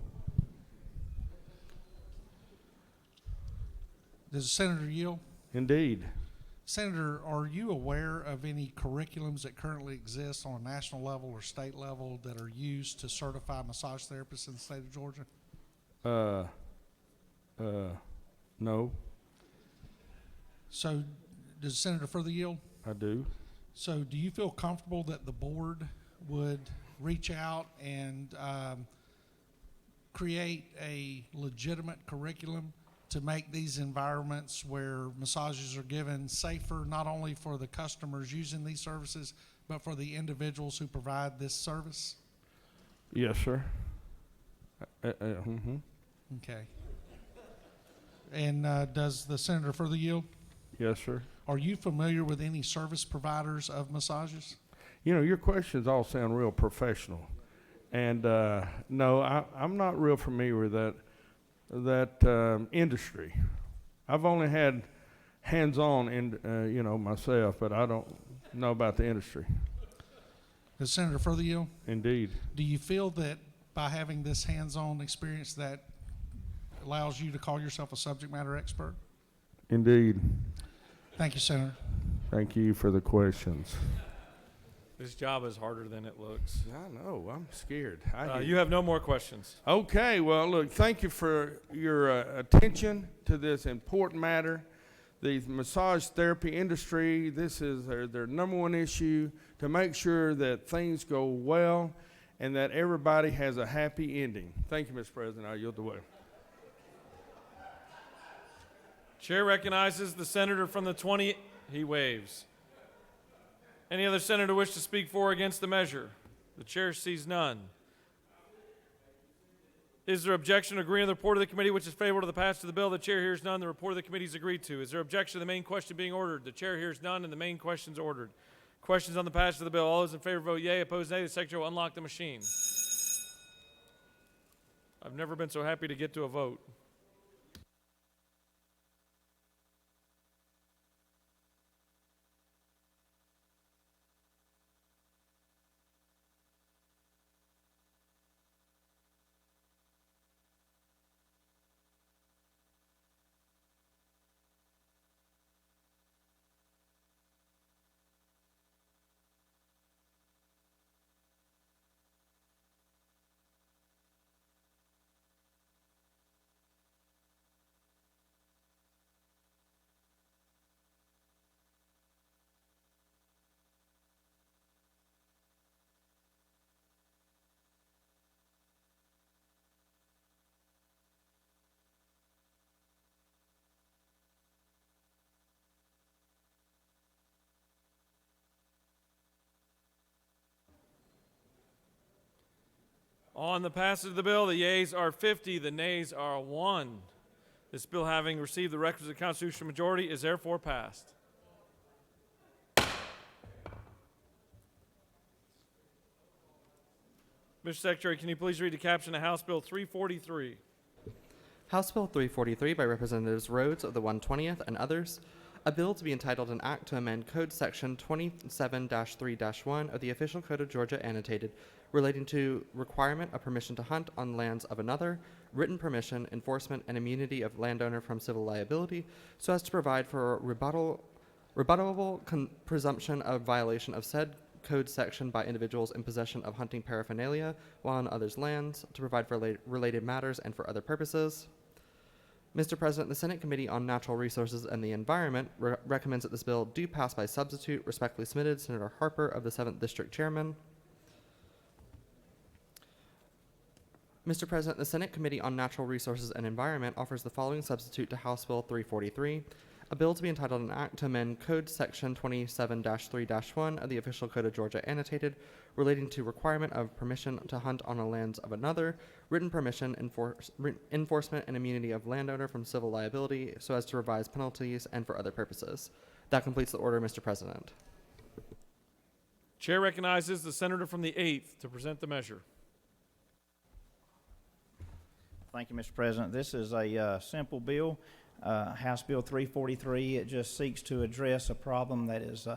Does the senator yield? Indeed. Senator, are you aware of any curriculums that currently exist on a national level or state level that are used to certify massage therapists in the state of Georgia? No, So, does the senator further yield? I do. So, do you feel comfortable that the board would reach out and create a legitimate curriculum to make these environments where massages are given safer, not only for the customers using these services, but for the individuals who provide this service? Yes, sir. Mm-hmm. Okay. And does the senator further yield? Yes, sir. Are you familiar with any service providers of massages? You know, your questions all sound real professional. And no, I'm not real familiar with that industry. I've only had hands-on in, myself, but I don't know about the industry. Does Senator further yield? Indeed. Do you feel that by having this hands-on experience that allows you to call yourself a subject matter expert? Indeed. Thank you, Senator. Thank you for the questions. This job is harder than it looks. I know. I'm scared. You have no more questions. Okay. Well, look, thank you for your attention to this important matter. The massage therapy industry, this is their number one issue, to make sure that things go well and that everybody has a happy ending. Thank you, Mr. President. I yield the way. Chair recognizes the senator from the 20th. He waves. Any other senator wish to speak for or against the measure? The chair sees none. Is there objection to agreeing with the report of the committee which is favorable to the passage of the bill? The chair hears none. The report of the committee is agreed to. Is there objection to the main question being ordered? The chair hears none, and the main question is ordered. Questions on the passage of the bill. All those in favor vote yea. Opposed, nay. The secretary will unlock the machine. I've never been so happy to get to a vote. On the passage of the bill, the yeas are 50, the nays are 1. This bill, having received the requisite constitutional majority, is therefore passed. Mr. Secretary, can you please read the caption of House Bill 343? House Bill 343 by Representatives Rhodes of the 120th and others. A bill to be entitled an act to amend Code Section 27-3-1 of the Official Code of Georgia annotated relating to requirement of permission to hunt on lands of another, written permission, enforcement, and immunity of landowner from civil liability, so as to provide for rebuttable presumption of violation of said code section by individuals in possession of hunting paraphernalia while on others' lands, to provide for related matters and for other purposes. Mr. President, the Senate Committee on Natural Resources and the Environment recommends that this bill do pass by substitute. Respectfully submitted, Senator Harper of the 7th District Chairman. Mr. President, the Senate Committee on Natural Resources and Environment offers the following substitute to House Bill 343, a bill to be entitled an act to amend Code Section 27-3-1 of the Official Code of Georgia annotated relating to requirement of permission to hunt on the lands of another, written permission, enforcement, and immunity of landowner from civil liability, so as to revise penalties and for other purposes. That completes the order, Mr. President. Chair recognizes the senator from the 8th to present the measure. Thank you, Mr. President. This is a simple bill, House Bill 343. It just seeks to address a problem that is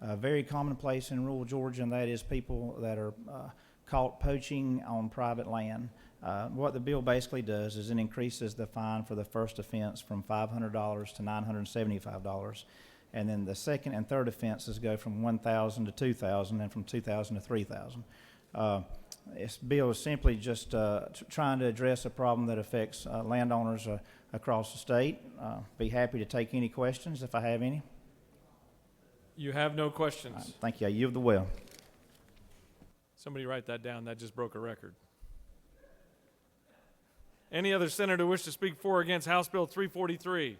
very commonplace in rural Georgia, and that is people that are caught poaching on private land. What the bill basically does is it increases the fine for the first offense from $500 to $975, and then the second and third offenses go from $1,000 to $2,000 and from $2,000 to $3,000. This bill is simply just trying to address a problem that affects landowners across the state. Be happy to take any questions if I have any. You have no questions. Thank you. I yield the well. Somebody write that down. That just broke a record. Any other senator wish to speak for or against House Bill 343?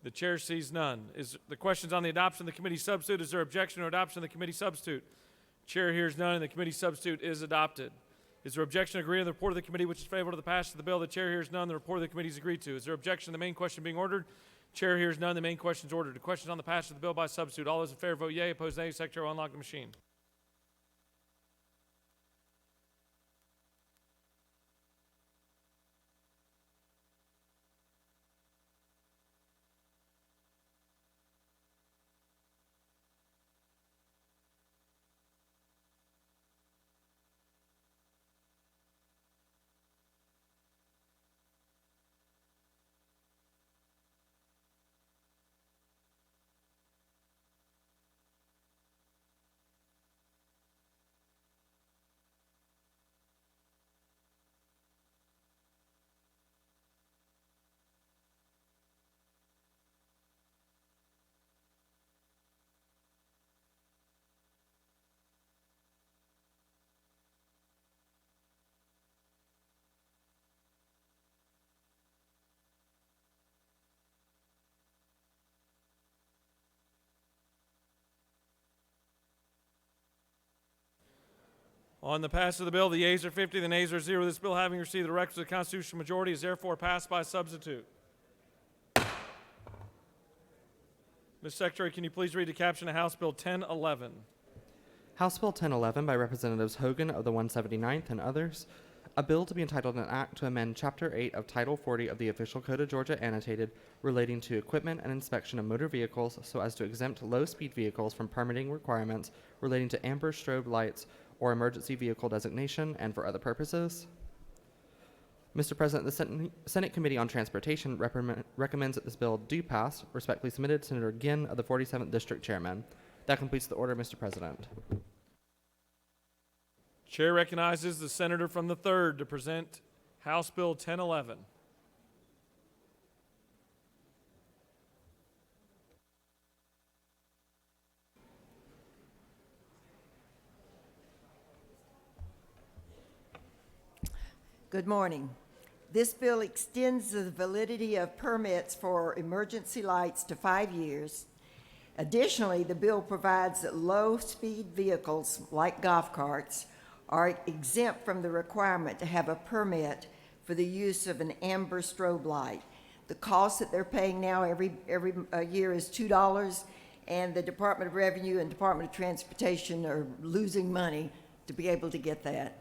The chair sees none. Is the questions on the adoption of the committee substitute? Is there objection to adoption of the committee substitute? Chair hears none, and the committee substitute is adopted. Is there objection to agree with the report of the committee which is favorable to the passage of the bill? The chair hears none. The report of the committee is agreed to. Is there objection to the main question being ordered? Chair hears none. The main question is ordered. The questions on the passage of the bill by substitute. All those in favor vote yea. Opposed, nay. Secretary will unlock the machine. On the passage of the bill, the yeas are 50, the nays are 0. This bill, having received the requisite constitutional majority, is therefore passed by substitute. Ms. Secretary, can you please read the caption of House Bill 1011? House Bill 1011 by Representatives Hogan of the 179th and others. A bill to be entitled an act to amend Chapter 8 of Title 40 of the Official Code of Georgia annotated relating to equipment and inspection of motor vehicles so as to exempt low-speed vehicles from permitting requirements relating to amber strobe lights or emergency vehicle designation and for other purposes. Mr. President, the Senate Committee on Transportation recommends that this bill do pass. Respectfully submitted, Senator Ginn of the 47th District Chairman. That completes the order, Mr. President. Chair recognizes the senator from the 3rd to present House Bill 1011. Good morning. This bill extends the validity of permits for emergency lights to 5 years. Additionally, the bill provides that low-speed vehicles, like golf carts, are exempt from the requirement to have a permit for the use of an amber strobe light. The cost that they're paying now every year is $2, and the Department of Revenue and Department of Transportation are losing money to be able to get that.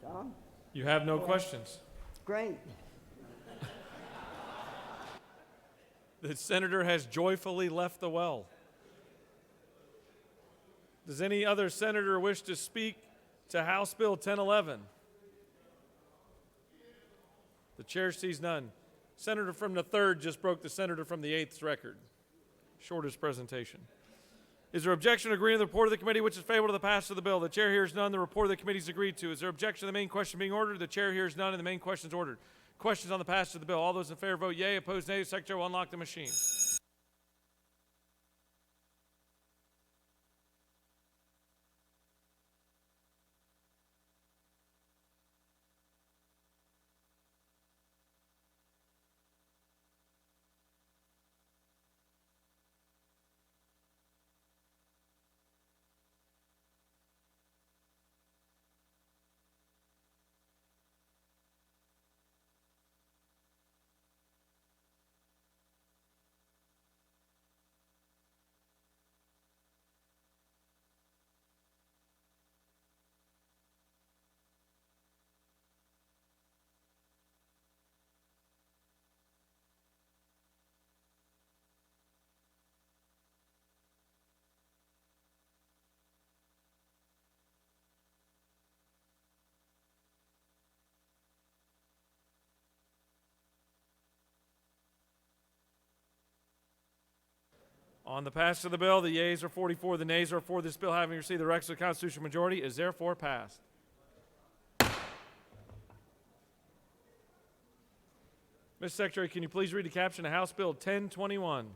John? You have no questions. Great. The senator has joyfully left the well. Does any other senator wish to speak to House Bill 1011? The chair sees none. Senator from the 3rd just broke the senator from the 8th's record. Shortest presentation. Is there objection to agreeing to the report of the committee which is favorable to the passage of the bill? The chair hears none. The report of the committee is agreed to. Is there objection to the main question being ordered? The chair hears none, and the main question is ordered. Questions on the passage of the bill. All those in favor vote yea. Opposed, nay. The secretary will unlock the machine. On the passage of the bill, the yeas are 44, the nays are 4. This bill, having received the requisite constitutional majority, is therefore passed. Mr. Secretary, can you please read the caption of House Bill 1021?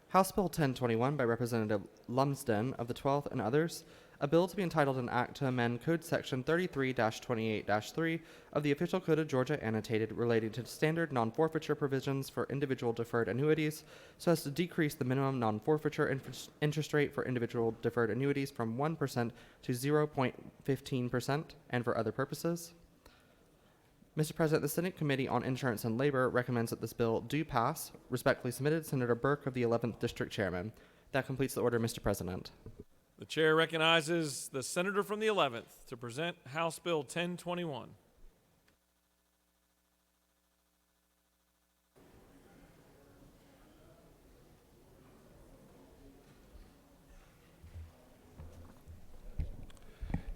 House Bill 1021 by Representative Lumsden of the 12th and others. A bill to be entitled an act to amend Code Section 33-28-3 of the Official Code of Georgia annotated relating to standard non-forfeiture provisions for individual deferred annuities so as to decrease the minimum non-forfeiture interest rate for individual deferred annuities from 1% to 0.15% and for other purposes. Mr. President, the Senate Committee on Insurance and Labor recommends that this bill do pass. Respectfully submitted, Senator Burke of the 11th District Chairman. That completes the order, Mr. President. The chair recognizes the senator from the 11th to present House Bill 1021.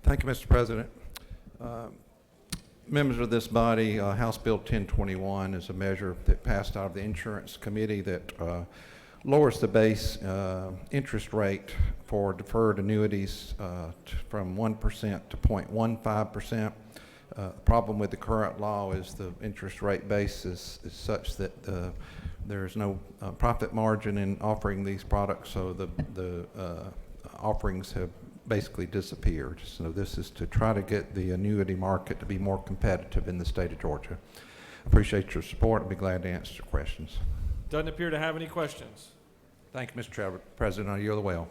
Thank you, Mr. President. Members of this body, House Bill 1021 is a measure that passed out of the Insurance Committee that lowers the base interest rate for deferred annuities from 1% to 0.15%. The problem with the current law is the interest rate base is such that there is no profit margin in offering these products, so the offerings have basically disappeared. So this is to try to get the annuity market to be more competitive in the state of Georgia. Appreciate your support. I'll be glad to answer your questions. Doesn't appear to have any questions. Thank you, Mr. President. I yield the well.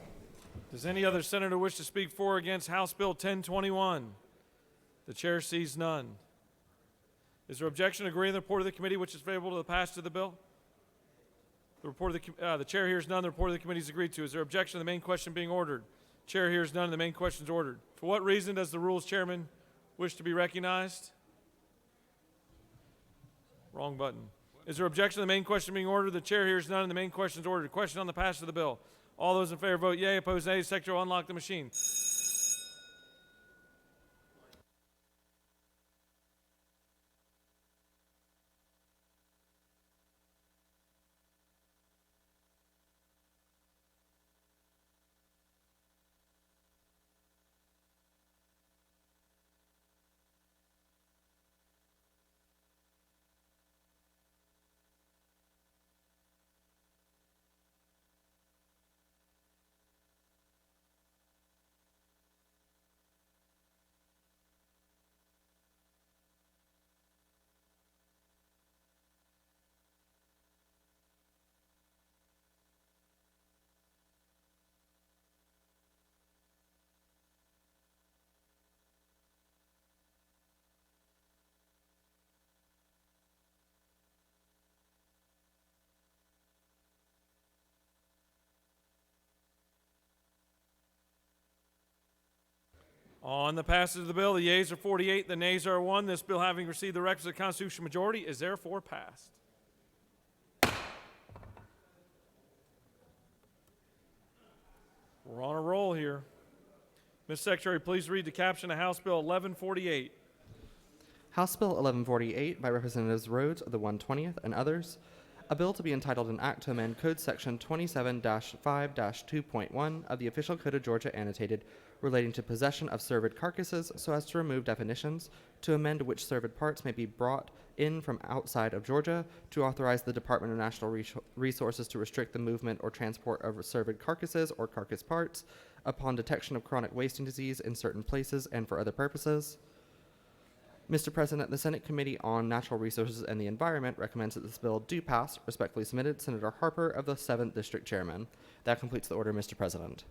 Does any other senator wish to speak for or against House Bill 1021? The chair sees none. Is there objection to agreeing with the report of the committee which is favorable to the passage of the bill? The chair hears none. The report of the committee is agreed to. Is there objection to the main question being ordered? Chair hears none. The main question is ordered. For what reason does the rules chairman wish to be recognized? Wrong button. Is there objection to the main question being ordered? The chair hears none. The main question is ordered. Question on the passage of the bill. All those in favor vote yea. Opposed nay. Secretary will unlock the machine. On the passage of the bill, the yeas are 48, the nays are 1. This bill, having received the requisite constitutional majority, is therefore passed. We're on a roll here. Ms. Secretary, please read the caption of House Bill 1148. House Bill 1148 by Representatives Rhodes of the 120th and others. A bill to be entitled an act to amend Code Section 27-5-2.1 of the Official Code of Georgia Annotated relating to possession of cervid carcasses so as to remove definitions, to amend which cervid parts may be brought in from outside of Georgia, to authorize the Department of National Resources to restrict the movement or transport of cervid carcasses or carcass parts upon detection of chronic wasting disease in certain places and for other purposes. Mr. President, the Senate Committee on Natural Resources and the Environment recommends that this bill do pass. Respectfully submitted, Senator Harper of the 7th District Chairman. That completes the order, Mr. President.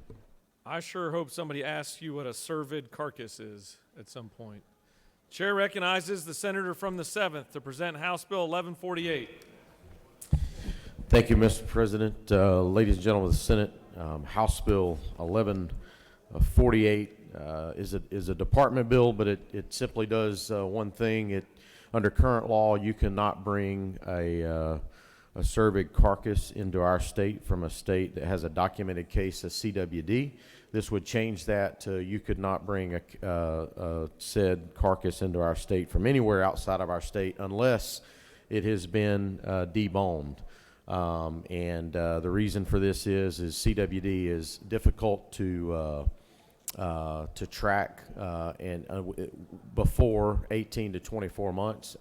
I sure hope somebody asks you what a cervid carcass is at some point. Chair recognizes the senator from the 7th to present House Bill 1148. Thank you, Mr. President. Ladies and gentlemen of the Senate, House Bill 1148 is a department bill, but it simply does one thing. Under current law, you cannot bring a cervid carcass into our state from a state that has a documented case of CWD. This would change that to you could not bring a said carcass into our state from anywhere outside of our state unless it has been deboned. The reason for this is CWD is difficult to track before 18 to 24 months.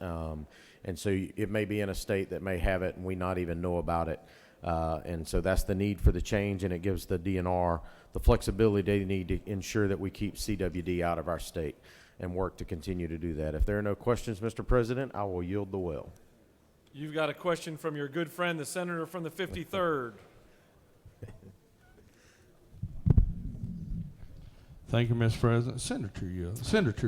And so it may be in a state that may have it and we not even know about it. And so that's the need for the change, and it gives the DNR the flexibility they need to ensure that we keep CWD out of our state and work to continue to do that. If there are no questions, Mr. President, I will yield the will. You've got a question from your good friend, the senator from the 53rd. Thank you, Mr. President. Senator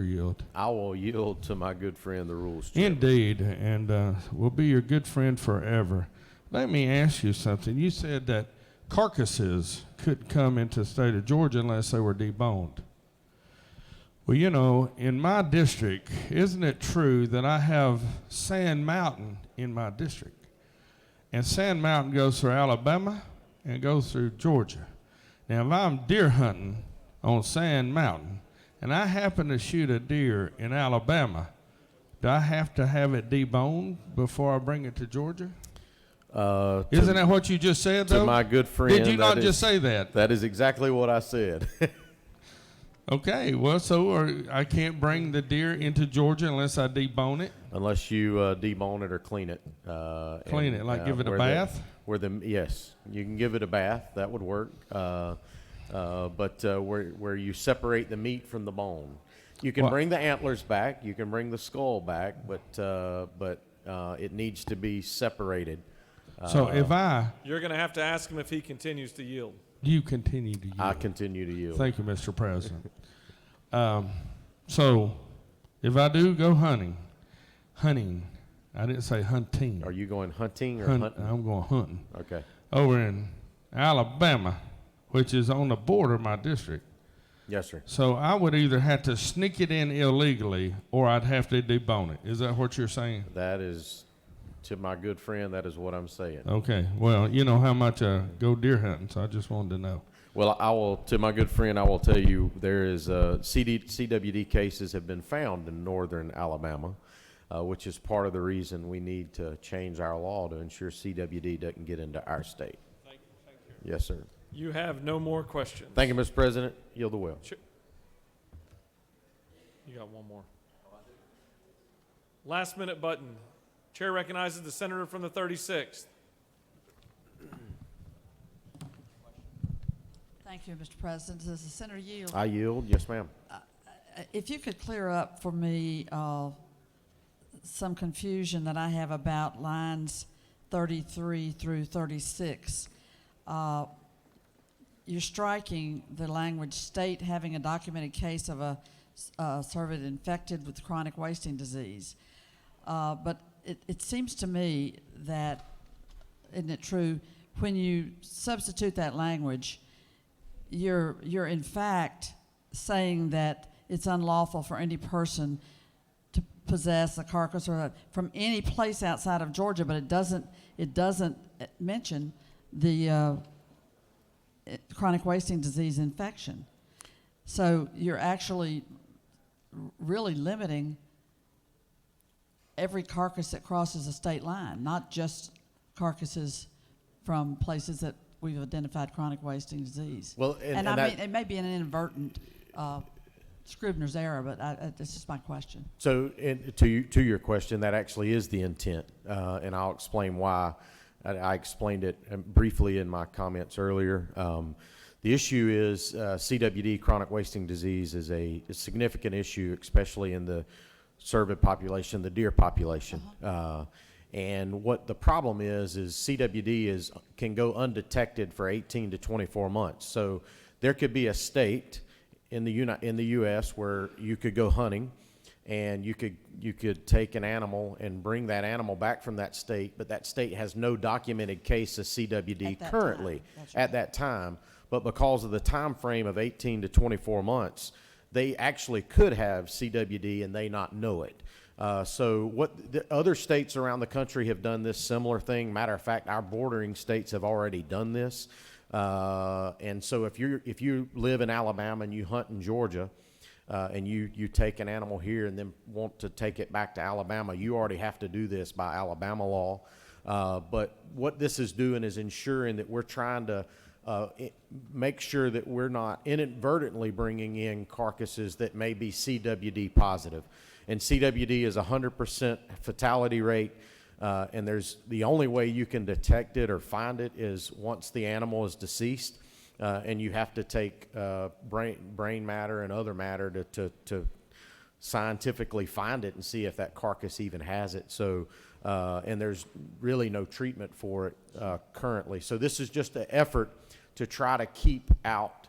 Yield. I will yield to my good friend, the rules chair. Indeed, and we'll be your good friend forever. Let me ask you something. You said that carcasses couldn't come into the state of Georgia unless they were deboned. Well, you know, in my district, isn't it true that I have Sand Mountain in my district? And Sand Mountain goes through Alabama and goes through Georgia. Now, if I'm deer hunting on Sand Mountain and I happen to shoot a deer in Alabama, do I have to have it deboned before I bring it to Georgia? Isn't that what you just said, though? To my good friend. Did you not just say that? That is exactly what I said. Okay, well, so I can't bring the deer into Georgia unless I debone it? Unless you debone it or clean it. Clean it, like give it a bath? Yes, you can give it a bath. That would work. But where you separate the meat from the bone. You can bring the antlers back. You can bring the skull back, but it needs to be separated. So if You're going to have to ask him if he continues to yield. You continue to yield. I continue to yield. Thank you, Mr. President. So, if I do go hunting, I didn't say hunting. Are you going hunting or hunting? I'm going hunting. Okay. Over in Alabama, which is on the border of my district. Yes, sir. So I would either have to sneak it in illegally or I'd have to debone it. Is that what you're saying? That is, to my good friend, that is what I'm saying. Okay. Well, you know how much I go deer hunting, so I just wanted to know. Well, I will, to my good friend, I will tell you there is CWD cases have been found in northern Alabama, which is part of the reason we need to change our law to ensure CWD doesn't get into our state. Thank you. Yes, sir. You have no more questions. Thank you, Mr. President. Yield the will. Sure. You got one more. Last minute button. Chair recognizes the senator from the 36th. Thank you, Mr. President. Does the senator yield? I yield. Yes, ma'am. If you could clear up for me some confusion that I have about lines 33 through 36. You're striking the language state having a documented case of a cervid infected with chronic wasting disease. But it seems to me that, isn't it true, when you substitute that language, you're in fact saying that it's unlawful for any person to possess a carcass or from any place outside of Georgia, but it doesn't mention the chronic wasting disease infection. So you're actually really limiting every carcass that crosses a state line, not just carcasses from places that we've identified chronic wasting disease. Well, and I mean, it may be an inadvertent Scribner's error, but that's just my question. So, to your question, that actually is the intent, and I'll explain why. I explained it briefly in my comments earlier. The issue is CWD, chronic wasting disease, is a significant issue, especially in the cervid population, the deer population. And what the problem is CWD can go undetected for 18 to 24 months. So there could be a state in the U.S. where you could go hunting, and you could take an animal and bring that animal back from that state, but that state has no documented case of CWD currently at that time. But because of the time frame of 18 to 24 months, they actually could have CWD and they not know it. So what the other states around the country have done this similar thing. Matter of fact, our bordering states have already done this. And so if you live in Alabama and you hunt in Georgia, and you take an animal here and then want to take it back to Alabama, you already have to do this by Alabama law. But what this is doing is ensuring that we're trying to make sure that we're not inadvertently bringing in carcasses that may be CWD positive. And CWD is 100% fatality rate, and the only way you can detect it or find it is once the animal is deceased. And you have to take brain matter and other matter to scientifically find it and see if that carcass even has it. So, and there's really no treatment for it currently. So this is just an effort to try to keep out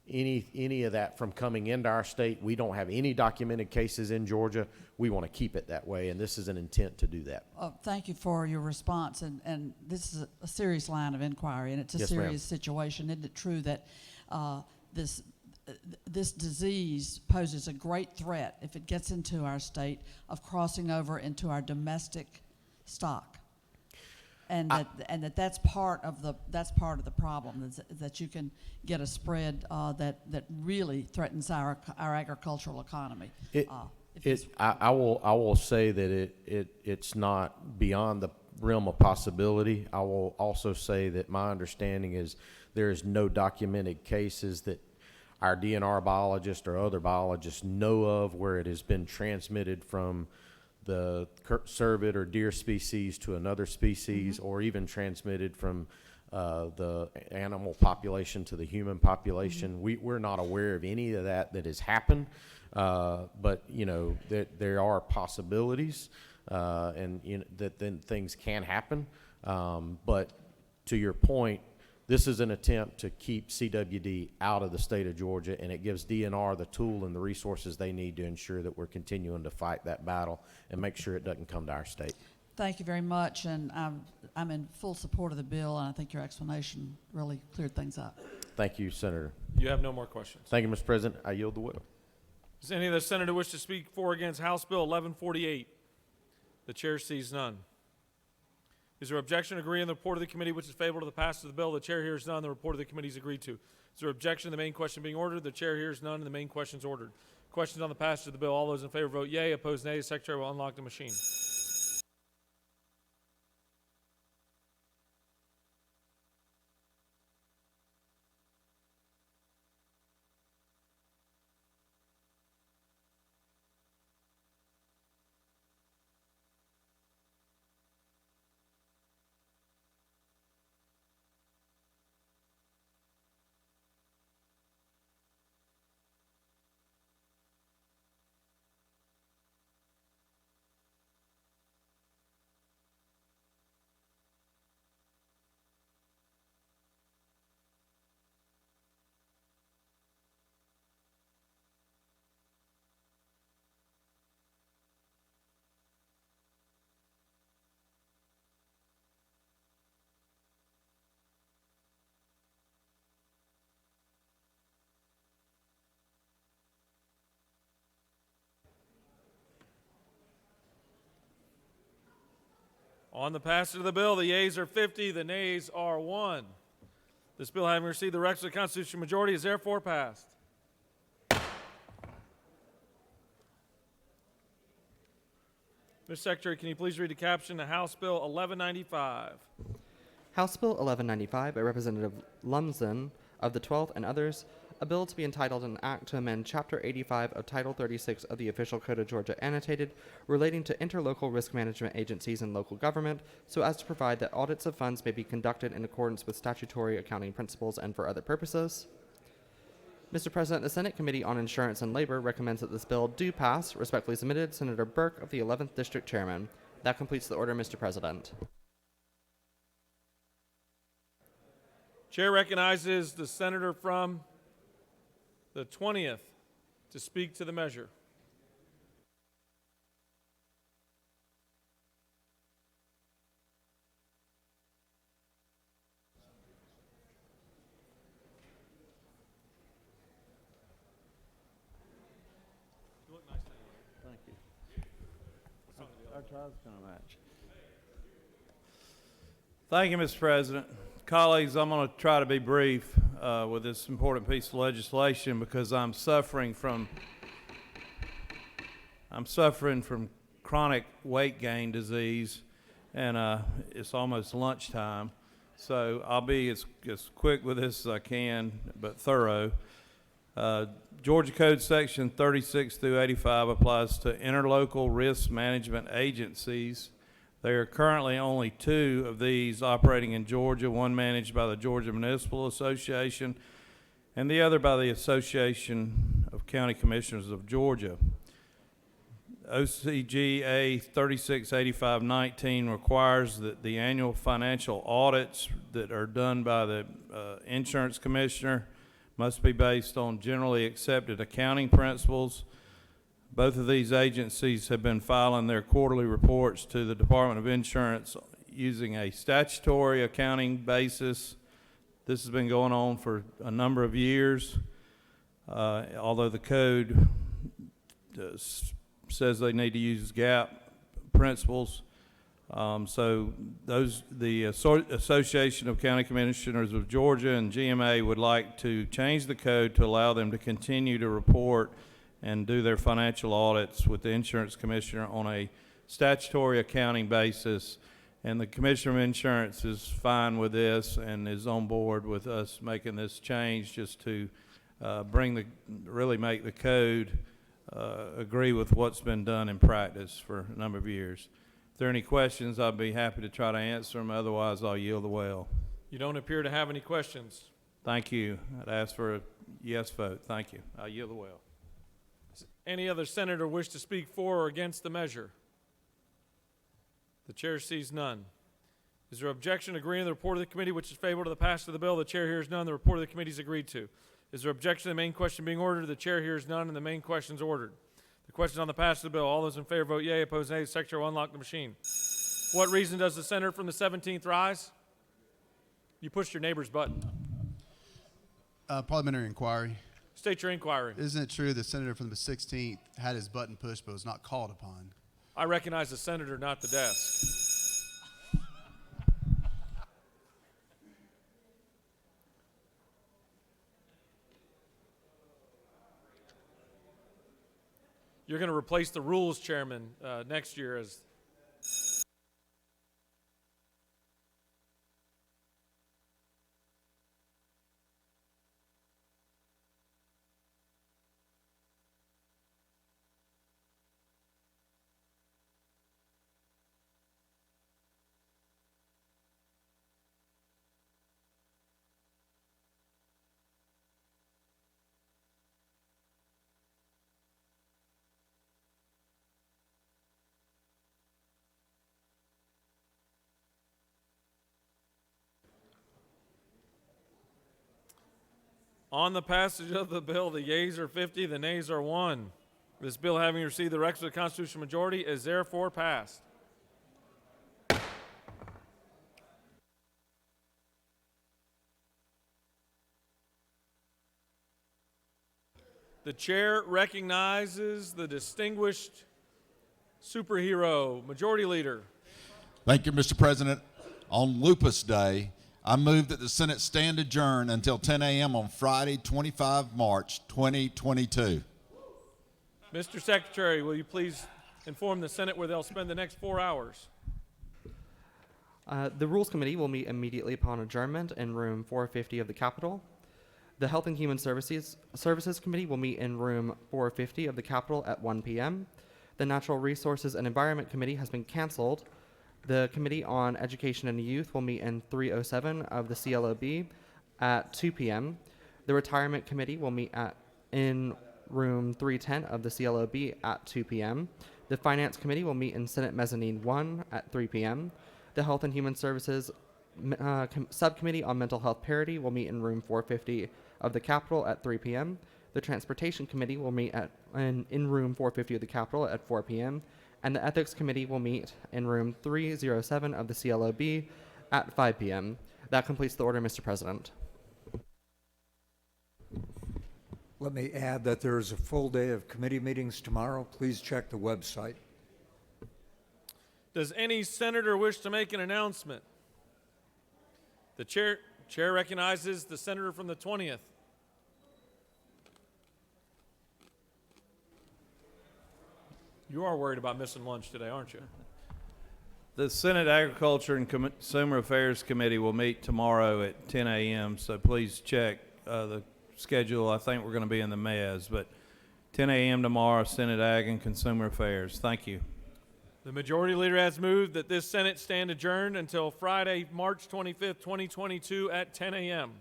any of that from coming into our state. We don't have any documented cases in Georgia. We want to keep it that way, and this is an intent to do that. Thank you for your response, and this is a serious line of inquiry, and it's a serious situation. Isn't it true that this disease poses a great threat if it gets into our state of crossing over into our domestic stock? And that's part of the problem, that you can get a spread that really threatens our agricultural economy. I will say that it's not beyond the realm of possibility. I will also say that my understanding is there is no documented cases that our DNR biologists or other biologists know of where it has been transmitted from the cervid or deer species to another species, or even transmitted from the animal population to the human population. We're not aware of any of that has happened, but there are possibilities, and that then things can happen. But to your point, This is an attempt to keep CWD out of the state of Georgia, and it gives DNR the tool and the resources they need to ensure that we're continuing to fight that battle and make sure it doesn't come to our state. Thank you very much, and I'm in full support of the bill, and I think your explanation really cleared things up. Thank you, Senator. You have no more questions. Thank you, Mr. President. I yield the will. Does any other senator wish to speak for or against House Bill 1148? The chair sees none. Is there objection to agree on the report of the committee which is favorable to the passage of the bill? The chair hears none. The report of the committee is agreed to. Is there objection to the main question being ordered? The chair hears none, and the main question is ordered. Questions on the passage of the bill. All those in favor vote yea. Opposed, nay. The secretary will unlock the machine. On the passage of the bill, the yeas are 50, the nays are 1. This bill, having received the requisite constitutional majority, is therefore passed. Mr. Secretary, can you please read the caption to House Bill 1195? House Bill 1195 by Representative Lumsden of the 12th and others, a bill to be entitled an act to amend Chapter 85 of Title 36 of the Official Code of Georgia Annotated relating to interlocal risk management agencies and local government so as to provide that audits of funds may be conducted in accordance with statutory accounting principles and for other purposes. Mr. President, the Senate Committee on Insurance and Labor recommends that this bill do pass. Respectfully submitted, Senator Burke of the 11th District Chairman. That completes the order, Mr. President. Chair recognizes the senator from the 20th to speak to the measure. You look nice anyway. Thank you. Our tie's gonna match. Thank you, Mr. President. Colleagues, I'm going to try to be brief with this important piece of legislation because I'm suffering from chronic weight gain disease, and it's almost lunchtime, so I'll be as quick with this as I can, but thorough. Georgia Code Section 36 through 85 applies to interlocal risk management agencies. There are currently only 2 of these operating in Georgia, one managed by the Georgia Municipal Association and the other by the Association of County Commissioners of Georgia. OCGA 3685-19 requires that the annual financial audits that are done by the insurance commissioner must be based on generally accepted accounting principles. Both of these agencies have been filing their quarterly reports to the Department of Insurance using a statutory accounting basis. This has been going on for a number of years, although the code says they need to use GAAP principles. So the Association of County Commissioners of Georgia and GMA would like to change the code to allow them to continue to report and do their financial audits with the insurance commissioner on a statutory accounting basis. And the Commissioner of Insurance is fine with this and is on board with us making this change just to really make the code agree with what's been done in practice for a number of years. If there are any questions, I'll be happy to try to answer them. Otherwise, I'll yield the well. You don't appear to have any questions. Thank you. I'd ask for a yes vote. Thank you. I'll yield the well. Any other senator wish to speak for or against the measure? The chair sees none. Is there objection to agreeing to the report of the committee which is favorable to the passage of the bill? The chair hears none. The report of the committee is agreed to. Is there objection to the main question being ordered? The chair hears none, and the main question is ordered. The question on the passage of the bill. All those in favor vote yea. Opposed, nay. The secretary will unlock the machine. What reason does the senator from the 17th rise? You pushed your neighbor's button. Parliamentary inquiry. State your inquiry. Isn't it true the senator from the 16th had his button pushed but was not called upon? I recognize the senator, not the desk. You're going to replace the rules chairman next year as on the passage of the bill, the yeas are 50, the nays are 1. This bill, having received the requisite constitutional majority, is therefore passed. The chair recognizes the distinguished superhero, Majority Leader. Thank you, Mr. President. On Lupus Day, I move that the Senate stand adjourned until 10 a.m. on Friday, 25 March 2022. Mr. Secretary, will you please inform the Senate where they'll spend the next 4 hours? The Rules Committee will meet immediately upon adjournment in room 450 of the Capitol. The Health and Human Services Committee will meet in room 450 of the Capitol at 1 p.m. The Natural Resources and Environment Committee has been canceled. The Committee on Education and Youth will meet in 307 of the CLOB at 2 p.m. The Retirement Committee will meet in room 310 of the CLOB at 2 p.m. The Finance Committee will meet in Senate Mezzanine 1 at 3 p.m. The Health and Human Services Subcommittee on Mental Health Parity will meet in room 450 of the Capitol at 3 p.m. The Transportation Committee will meet in room 450 of the Capitol at 4 p.m. And the Ethics Committee will meet in room 307 of the CLOB at 5 p.m. That completes the order, Mr. President. Let me add that there is a full day of committee meetings tomorrow. Please check the website. Does any senator wish to make an announcement? The chair recognizes the senator from the 20th. You are worried about missing lunch today, aren't you? The Senate Agriculture and Consumer Affairs Committee will meet tomorrow at 10 a.m., so please check the schedule. I think we're going to be in the mezz, but 10 a.m. tomorrow, Senate Ag and Consumer Affairs. Thank you. The Majority Leader has moved that this Senate stand adjourned until Friday, March 25th, 2022 at 10 a.m.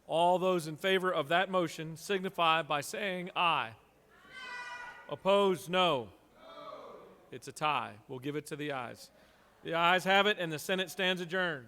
All those in favor of that motion signify by saying aye. Opposed, no. It's a tie. We'll give it to the ayes. The ayes have it, and the Senate stands adjourned.